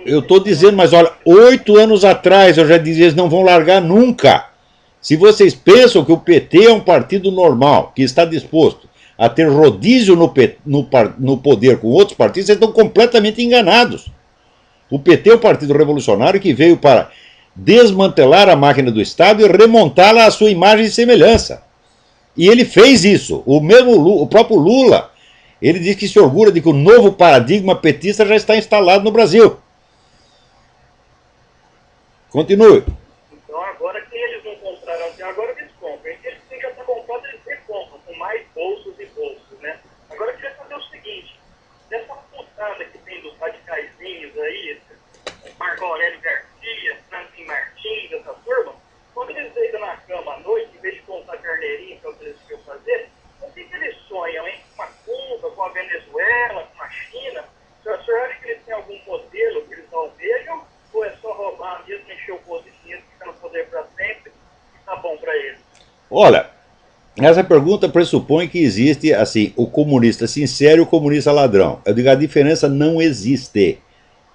Speaker 1: Eu estou dizendo, mas olha, 8 anos atrás eu já dizia, eles não vão largar nunca. Se vocês pensam que o PT é um partido normal, que está disposto a ter rodízio no poder com outros partidos, vocês estão completamente enganados. O PT é um partido revolucionário que veio para desmantelar a máquina do Estado e remontá-la à sua imagem e semelhança. E ele fez isso. O próprio Lula, ele diz que se orgulha de que o novo paradigma petista já está instalado no Brasil. Continue.
Speaker 2: Então agora que eles não compraram até agora, eles compram. E eles têm que estar comprando, eles recompram, com mais bolsos e bolsos, né? Agora eu queria saber o seguinte, dessa putada que tem dos radicaizinhos aí, Marco Aurélio Garcia, Franklin Martins, essa turma, quando eles deitam na cama à noite, em vez de contar carneirinho, que é o que eles queriam fazer, o que eles sonham, hein? Com a Cuba, com a Venezuela, com a China? O senhor acha que eles têm algum modelo que eles não vejam? Ou é só roubar mesmo, encher o bolso de dinheiro, ficar no poder para sempre e tá bom para eles?
Speaker 1: Olha, essa pergunta pressupõe que existe, assim, o comunista sincero e o comunista ladrão. Eu digo, a diferença não existe.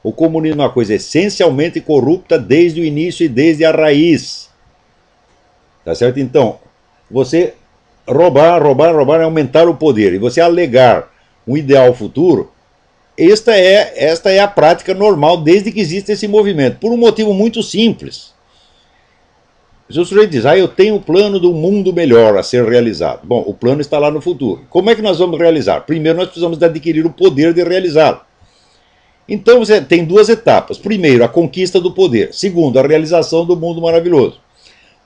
Speaker 1: O comunismo é uma coisa essencialmente corrupta desde o início e desde a raiz. Tá certo? Então, você roubar é aumentar o poder. E você alegar um ideal futuro, esta é a prática normal desde que existe esse movimento. Por um motivo muito simples. Se o sujeito diz, eu tenho o plano do mundo melhor a ser realizado. Bom, o plano está lá no futuro. Como é que nós vamos realizar? Primeiro, nós precisamos adquirir o poder de realizá-lo. Então, você tem duas etapas. Primeiro, a conquista do poder. Segundo, a realização do mundo maravilhoso.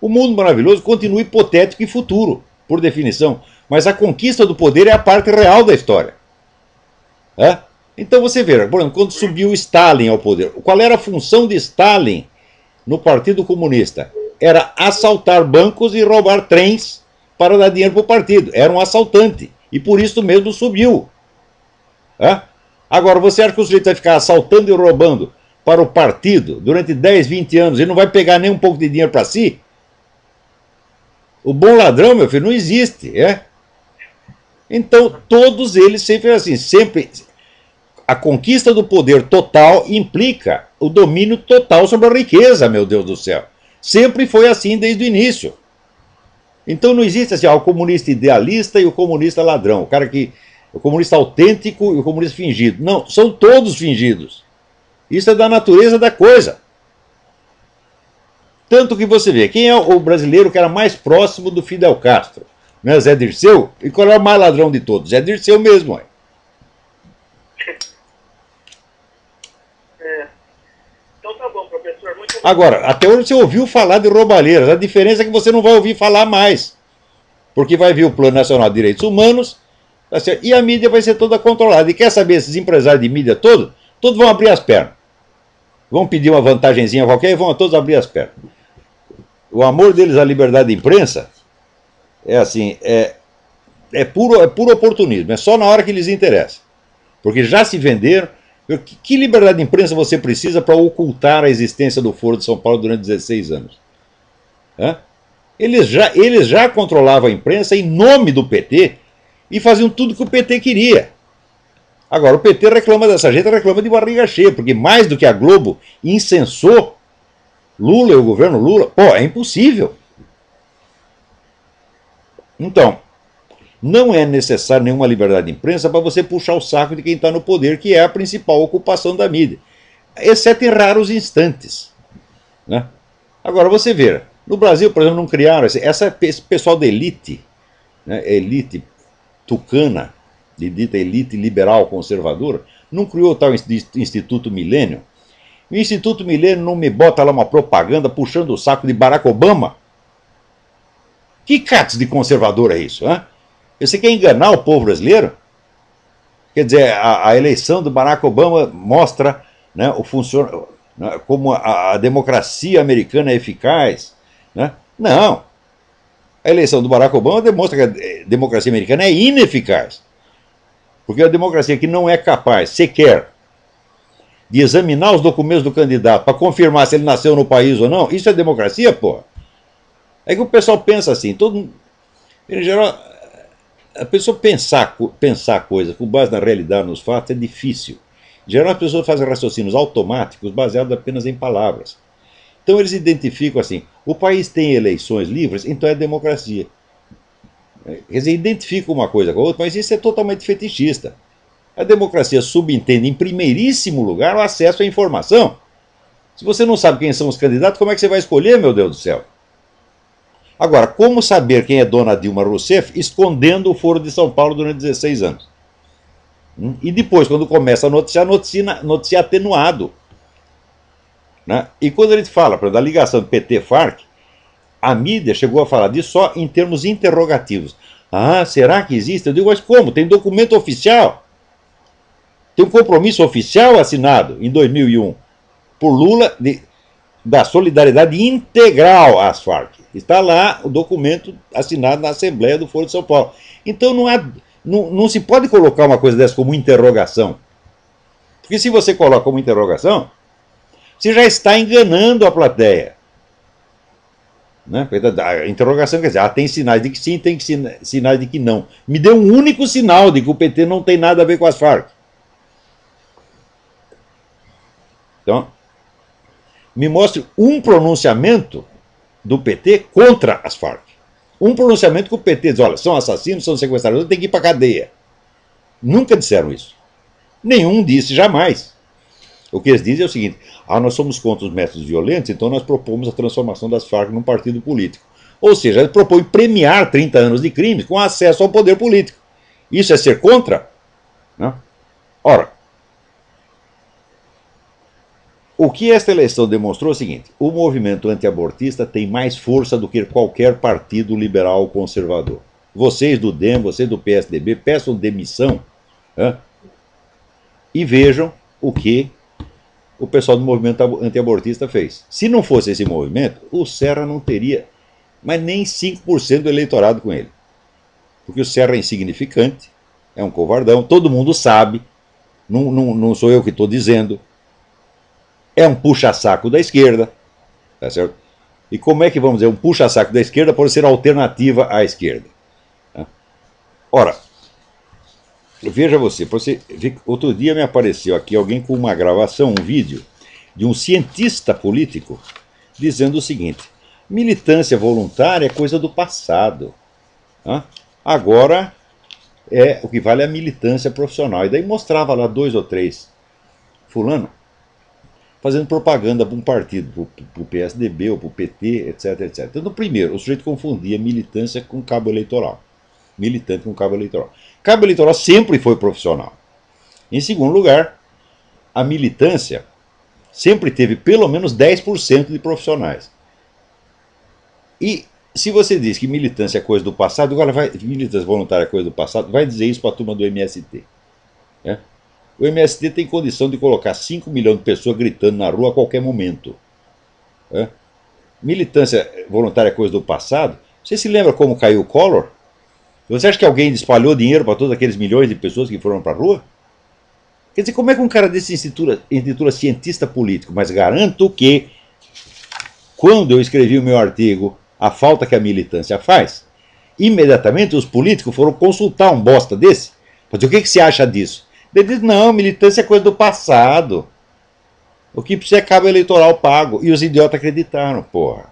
Speaker 1: O mundo maravilhoso continua hipotético e futuro, por definição. Mas a conquista do poder é a parte real da história. É? Então, você vê, por exemplo, quando subiu Stalin ao poder, qual era a função de Stalin no Partido Comunista? Era assaltar bancos e roubar trens para dar dinheiro para o partido. Era um assaltante. E por isso mesmo subiu. É? Agora, você acha que o sujeito vai ficar assaltando e roubando para o partido durante 10, 20 anos e não vai pegar nem um pouco de dinheiro para si? O bom ladrão, meu filho, não existe. É? Então, todos eles sempre assim, sempre... A conquista do poder total implica o domínio total sobre a riqueza, meu Deus do céu. Sempre foi assim desde o início. Então não existe assim, o comunista idealista e o comunista ladrão. O comunista autêntico e o comunista fingido. Não, são todos fingidos. Isso é da natureza da coisa. Tanto que você vê, quem é o brasileiro que era mais próximo do Fidel Castro? Não é Zé Dirceu? E qual é o mais ladrão de todos? Zé Dirceu mesmo.
Speaker 2: Então tá bom, professor. Muito
Speaker 1: Agora, até hoje você ouviu falar de roubalheiras. A diferença é que você não vai ouvir falar mais. Porque vai vir o Plano Nacional de Direitos Humanos, tá certo? E a mídia vai ser toda controlada. E quer saber, esses empresários de mídia todos vão abrir as pernas. Vão pedir uma vantagenzinha qualquer e vão todos abrir as pernas. O amor deles à liberdade de imprensa é assim, é puro oportunismo. É só na hora que lhes interessa. Porque já se venderam. Que liberdade de imprensa você precisa para ocultar a existência do Foro de São Paulo durante 16 anos? Eles já controlavam a imprensa em nome do PT e faziam tudo que o PT queria. Agora, o PT reclama dessa gente, reclama de barriga cheia, porque mais do que a Globo incensou Lula e o governo Lula, é impossível. Então, não é necessário nenhuma liberdade de imprensa para você puxar o saco de quem está no poder, que é a principal ocupação da mídia. Exceto em raros instantes. Né? Agora, você vê, no Brasil, por exemplo, não criaram esse pessoal da elite, né, elite tucana, de dita elite liberal conservadora, não criou o tal Instituto Milênio. O Instituto Milênio não me bota lá uma propaganda puxando o saco de Barack Obama. Que catos de conservador é isso? Hein? Você quer enganar o povo brasileiro? Quer dizer, a eleição do Barack Obama mostra, né, como a democracia americana é eficaz. Né? Não. A eleição do Barack Obama demonstra que a democracia americana é ineficaz. Porque a democracia que não é capaz, sequer, de examinar os documentos do candidato para confirmar se ele nasceu no país ou não, isso é democracia, porra. É que o pessoal pensa assim, em geral, a pessoa pensar coisas com base na realidade, nos fatos, é difícil. Em geral, as pessoas fazem raciocínios automáticos baseados apenas em palavras. Então eles identificam assim, o país tem eleições livres, então é democracia. Quer dizer, identificam uma coisa com a outra, mas isso é totalmente fetichista. A democracia subentende, em primeiríssimo lugar, o acesso à informação. Se você não sabe quem são os candidatos, como é que você vai escolher, meu Deus do céu? Agora, como saber quem é dona Dilma Rousseff escondendo o Foro de São Paulo durante 16 anos? E depois, quando começa a noticiar, noticia atenuado. Né? E quando a gente fala, por exemplo, da ligação do PT-FARC, a mídia chegou a falar disso só em termos interrogativos. Ah, será que existe? Eu digo, mas como? Tem documento oficial. Tem um compromisso oficial assinado em 2001 por Lula da solidariedade integral às Farc. Está lá o documento assinado na Assembleia do Foro de São Paulo. Então não se pode colocar uma coisa dessa como interrogação. Porque se você coloca como interrogação, você já está enganando a plateia. Né? A interrogação quer dizer, tem sinais de que sim, tem sinais de que não. Me dê um único sinal de que o PT não tem nada a ver com as Farc. Então, me mostre um pronunciamento do PT contra as Farc. Um pronunciamento que o PT diz, olha, são assassinos, são sequestradores, tem que ir para a cadeia. Nunca disseram isso. Nenhum disse, jamais. O que eles dizem é o seguinte, nós somos contra os métodos violentos, então nós propomos a transformação das Farc num partido político. Ou seja, eles propõem premiar 30 anos de crimes com acesso ao poder político. Isso é ser contra? Não? Ora, o que esta eleição demonstrou é o seguinte, o movimento antiabortista tem mais força do que qualquer partido liberal ou conservador. Vocês do DEM, vocês do PSDB, peçam demissão, né? E vejam o que o pessoal do movimento antiabortista fez. Se não fosse esse movimento, o Serra não teria mas nem 5% do eleitorado com ele. Porque o Serra é insignificante, é um covardão, todo mundo sabe, não sou eu que estou dizendo, é um puxa-saco da esquerda, tá certo? E como é que vamos dizer, um puxa-saco da esquerda pode ser alternativa à esquerda? Tá? Ora, veja você, outro dia me apareceu aqui alguém com uma gravação, um vídeo, de um cientista político dizendo o seguinte, militância voluntária é coisa do passado. Tá? Agora, o que vale é a militância profissional. E daí mostrava lá 2 ou 3 fulano fazendo propaganda para um partido, para o PSDB ou para o PT, etc, etc. Então, no primeiro, o sujeito confundia militância com cabo eleitoral. Militante com cabo eleitoral. Cabo eleitoral sempre foi profissional. Em segundo lugar, a militância sempre teve pelo menos 10% de profissionais. E se você diz que militância é coisa do passado, agora militância voluntária é coisa do passado, vai dizer isso para a turma do MST. Né? O MST tem condição de colocar 5 milhões de pessoas gritando na rua a qualquer momento. Né? Militância voluntária é coisa do passado. Você se lembra como caiu o Collor? Você acha que alguém espalhou dinheiro para todos aqueles milhões de pessoas que foram para a rua? Quer dizer, como é que um cara desse intitula cientista político? Mas garanto que, quando eu escrevi o meu artigo A Falta que a Militância Faz, imediatamente os políticos foram consultar um bosta desse. Mas o que você acha disso? Ele diz, não, militância é coisa do passado. O que precisa é cabo eleitoral pago. E os idiotas acreditaram, porra.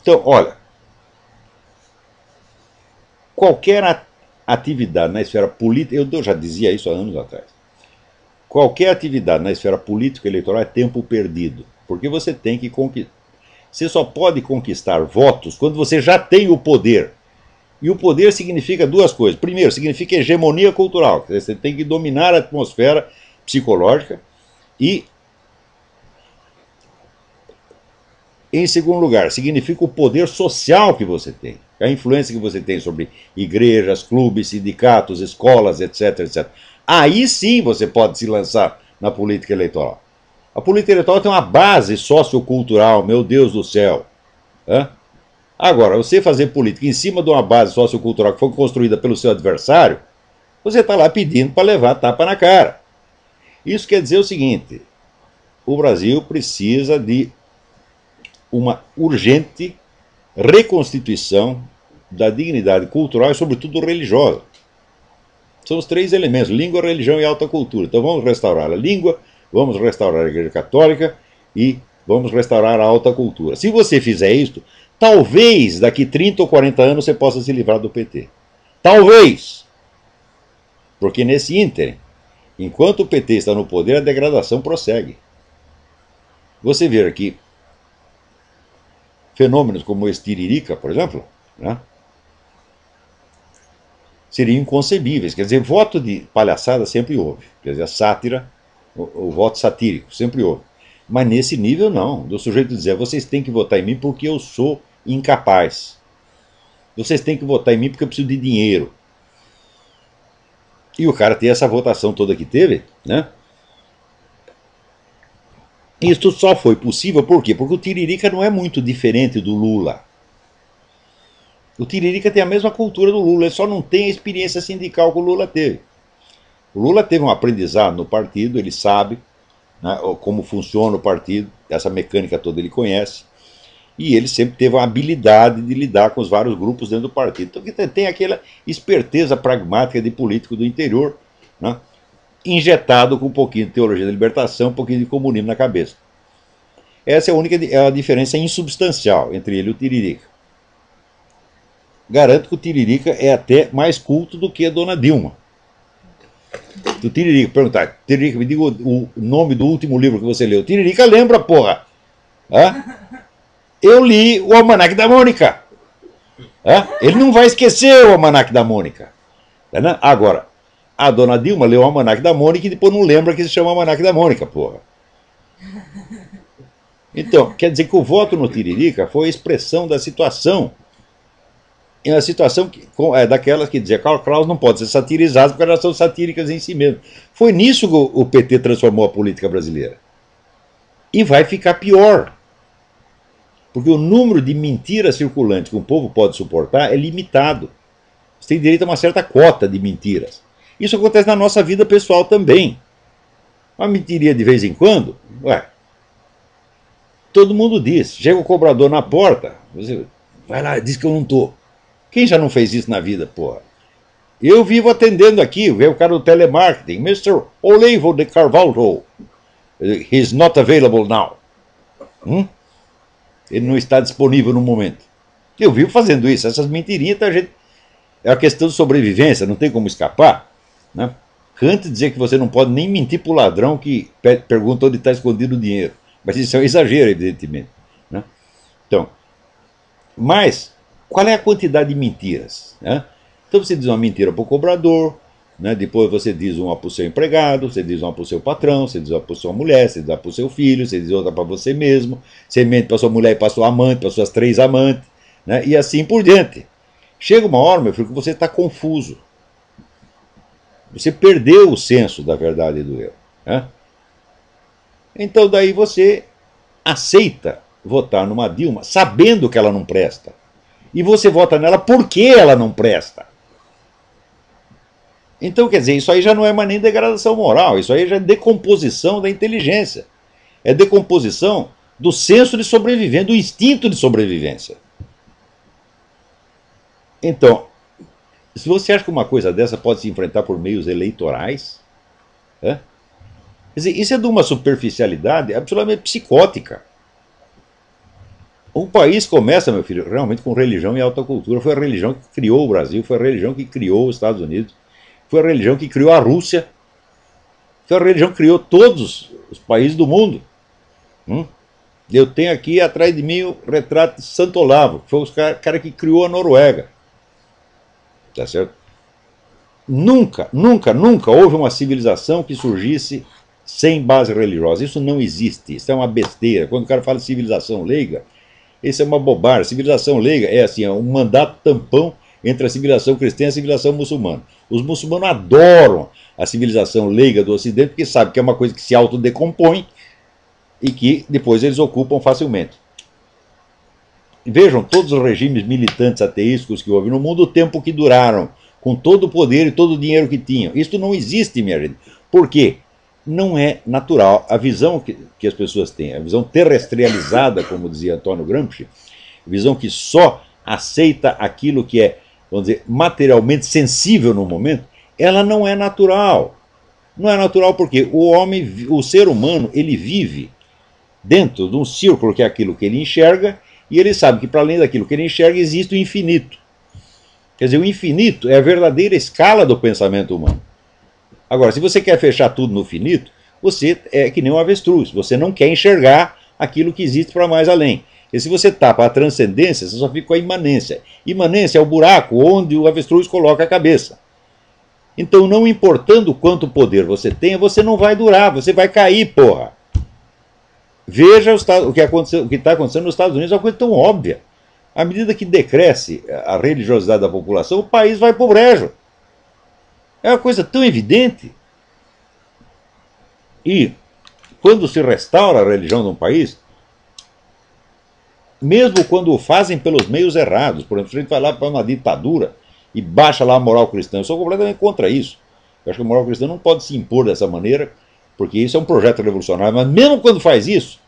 Speaker 1: Então, olha, qualquer atividade na esfera política, eu já dizia isso há anos atrás, qualquer atividade na esfera política eleitoral é tempo perdido, porque você tem que conquistar. Você só pode conquistar votos quando você já tem o poder. E o poder significa 2 coisas. Primeiro, significa hegemonia cultural. Você tem que dominar a atmosfera psicológica e Em segundo lugar, significa o poder social que você tem, a influência que você tem sobre igrejas, clubes, sindicatos, escolas, etc, etc. Aí sim você pode se lançar na política eleitoral. A política eleitoral tem uma base sociocultural, meu Deus do céu. Agora, você fazer política em cima de uma base sociocultural que foi construída pelo seu adversário, você está lá pedindo para levar tapa na cara. Isso quer dizer o seguinte: o Brasil precisa de uma urgente reconstituição da dignidade cultural e, sobretudo, religiosa. São os três elementos: língua, religião e alta cultura. Então vamos restaurar a língua, vamos restaurar a Igreja Católica e vamos restaurar a alta cultura. Se você fizer isso, talvez daqui 30 ou 40 anos você possa se livrar do PT. Talvez. Porque nesse ínterim, enquanto o PT está no poder, a degradação prossegue. Você vê aqui fenômenos como esse Tiririca, por exemplo, né, seriam inconcebíveis. Quer dizer, voto de palhaçada sempre houve. Quer dizer, a sátira, o voto satírico, sempre houve. Mas nesse nível não, do sujeito dizer: vocês têm que votar em mim porque eu sou incapaz. Vocês têm que votar em mim porque eu preciso de dinheiro. E o cara ter essa votação toda que teve, né? Isso só foi possível por quê? Porque o Tiririca não é muito diferente do Lula. O Tiririca tem a mesma cultura do Lula, ele só não tem a experiência sindical que o Lula teve. O Lula teve um aprendizado no partido, ele sabe, né, como funciona o partido, essa mecânica toda ele conhece, e ele sempre teve a habilidade de lidar com os vários grupos dentro do partido. Então tem aquela esperteza pragmática de político do interior, né, injetado com um pouquinho de teologia da libertação, um pouquinho de comunismo na cabeça. Essa é a diferença insubstancial entre ele e o Tiririca. Garanto que o Tiririca é até mais culto do que a dona Dilma. Do Tiririca, perguntar: Tiririca, me diga o nome do último livro que você leu. Tiririca lembra, porra. Eu li o Almanaque da Mônica. Ele não vai esquecer o Almanaque da Mônica. Agora, a dona Dilma leu o Almanaque da Mônica e depois não lembra que se chama Almanaque da Mônica, porra. Então, quer dizer que o voto no Tiririca foi a expressão da situação. E a situação daquelas que dizia: Karl Kraus não pode ser satirizado porque elas são satíricas em si mesmo. Foi nisso que o PT transformou a política brasileira. E vai ficar pior. Porque o número de mentiras circulantes que um povo pode suportar é limitado. Você tem direito a uma certa cota de mentiras. Isso acontece na nossa vida pessoal também. Uma mentirinha de vez em quando, todo mundo diz. Chega o cobrador na porta, você vai lá, diz que eu não estou. Quem já não fez isso na vida, porra? Eu vivo atendendo aqui, veio o cara do telemarketing, Mr. Olivo de Carvalho. He's not available now. Ele não está disponível no momento. Eu vivo fazendo isso, essas mentirinhas, tá, gente? É uma questão de sobrevivência, não tem como escapar. Né? Kant dizia que você não pode nem mentir para o ladrão que pergunta onde está escondido o dinheiro. Mas isso é um exagero, evidentemente. Né? Então, mas qual é a quantidade de mentiras? Né? Então você diz uma mentira para o cobrador, né? Depois você diz uma para o seu empregado, você diz uma para o seu patrão, você diz uma para a sua mulher, você diz uma para o seu filho, você diz outra para você mesmo, você mente para a sua mulher e para a sua amante, para as suas 3 amantes, né? E assim por diante. Chega uma hora, meu filho, que você está confuso. Você perdeu o senso da verdade e do erro. Né? Então daí você aceita votar numa Dilma sabendo que ela não presta. E você vota nela porque ela não presta. Então, quer dizer, isso aí já não é mais nem degradação moral, isso aí já é decomposição da inteligência. É decomposição do senso de sobrevivência, do instinto de sobrevivência. Então, se você acha que uma coisa dessa pode se enfrentar por meios eleitorais, quer dizer, isso é de uma superficialidade absolutamente psicótica. O país começa, meu filho, realmente com religião e alta cultura. Foi a religião que criou o Brasil, foi a religião que criou os Estados Unidos, foi a religião que criou a Rússia, foi a religião que criou todos os países do mundo. Eu tenho aqui atrás de mim o retrato de Santo Olavo, que foi o cara que criou a Noruega. Tá certo? Nunca, nunca, nunca houve uma civilização que surgisse sem base religiosa. Isso não existe, isso é uma besteira. Quando o cara fala de civilização leiga, Isso é uma bobagem. A civilização leiga é assim, é um mandato tampão entre a civilização cristã e a civilização muçulmana. Os muçulmanos adoram a civilização leiga do Ocidente porque sabem que é uma coisa que se autodecompõe e que depois eles ocupam facilmente. Vejam todos os regimes militantes ateísticos que houve no mundo, o tempo que duraram, com todo o poder e todo o dinheiro que tinham. Isso não existe, minha gente. Por quê? Não é natural. A visão que as pessoas têm, a visão terrestrializada, como dizia Antônio Gramsci, a visão que só aceita aquilo que é, vamos dizer, materialmente sensível no momento, ela não é natural. Não é natural porque o homem, o ser humano, ele vive dentro de um círculo que é aquilo que ele enxerga, e ele sabe que para além daquilo que ele enxerga existe o infinito. Quer dizer, o infinito é a verdadeira escala do pensamento humano. Agora, se você quer fechar tudo no finito, você é que nem um avestruz, você não quer enxergar aquilo que existe para mais além. E se você tapa a transcendência, você só fica com a imanência. Imanência é o buraco onde o avestruz coloca a cabeça. Então, não importando quanto poder você tenha, você não vai durar, você vai cair, porra. Veja o que está acontecendo nos Estados Unidos, é uma coisa tão óbvia. À medida que decresce a religiosidade da população, o país vai pro brejo. É uma coisa tão evidente. E quando se restaura a religião de um país, mesmo quando o fazem pelos meios errados, por exemplo, se a gente vai lá para uma ditadura e baixa lá a moral cristã, eu sou completamente contra isso. Eu acho que a moral cristã não pode se impor dessa maneira, porque isso é um projeto revolucionário, mas mesmo quando faz isso,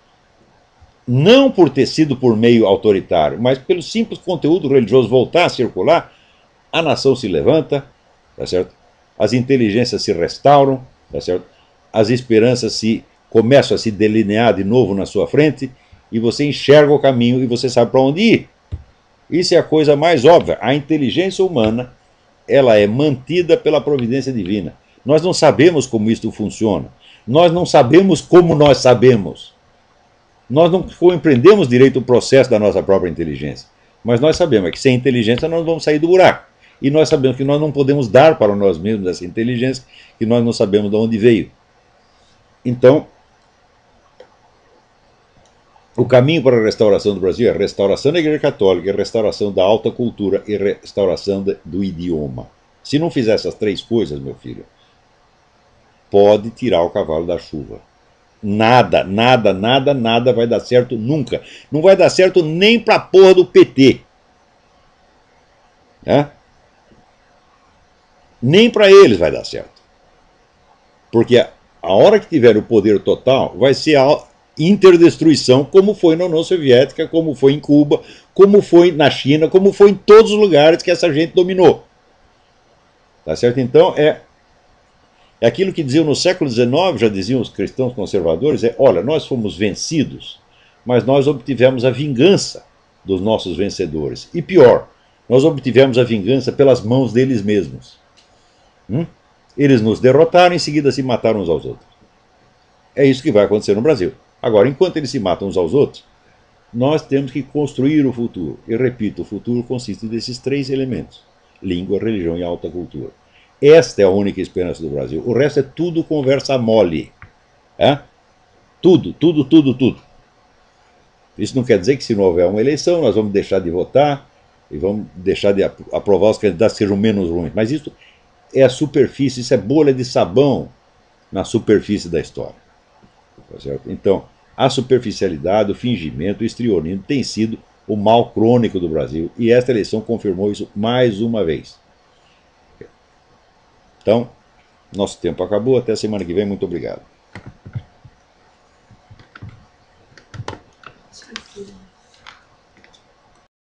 Speaker 1: não por ter sido por meio autoritário, mas pelo simples conteúdo religioso voltar a circular, a nação se levanta, tá certo? As inteligências se restauram, tá certo? As esperanças começam a se delinear de novo na sua frente, e você enxerga o caminho e você sabe para onde ir. Isso é a coisa mais óbvia. A inteligência humana, ela é mantida pela providência divina. Nós não sabemos como isto funciona. Nós não sabemos como nós sabemos. Nós não compreendemos direito o processo da nossa própria inteligência. Mas nós sabemos que sem inteligência nós não vamos sair do buraco. E nós sabemos que nós não podemos dar para nós mesmos essa inteligência, que nós não sabemos de onde veio. Então, o caminho para a restauração do Brasil é a restauração da Igreja Católica, a restauração da alta cultura e a restauração do idioma. Se não fizer essas três coisas, meu filho, pode tirar o cavalo da chuva. Nada, nada, nada, nada vai dar certo nunca. Não vai dar certo nem para a porra do PT. Né? Nem para eles vai dar certo. Porque a hora que tiver o poder total, vai ser a interdestruição, como foi na União Soviética, como foi em Cuba, como foi na China, como foi em todos os lugares que essa gente dominou. Tá certo? Então, é aquilo que diziam no século XIX, já diziam os cristãos conservadores, olha, nós fomos vencidos, mas nós obtivemos a vingança dos nossos vencedores. E pior, nós obtivemos a vingança pelas mãos deles mesmos. Eles nos derrotaram e em seguida se mataram uns aos outros. É isso que vai acontecer no Brasil. Agora, enquanto eles se matam uns aos outros, nós temos que construir o futuro. E repito, o futuro consiste desses três elementos: língua, religião e alta cultura. Esta é a única esperança do Brasil. O resto é tudo conversa mole. Tudo, tudo, tudo, tudo. Isso não quer dizer que se não houver uma eleição, nós vamos deixar de votar e vamos deixar de aprovar os candidatos que sejam menos ruins. Mas isso é a superfície, isso é bolha de sabão na superfície da história. Tá certo? Então, a superficialidade, o fingimento, o estrionismo tem sido o mal crônico do Brasil. E esta eleição confirmou isso mais uma vez. Então, nosso tempo acabou. Até semana que vem. Muito obrigado.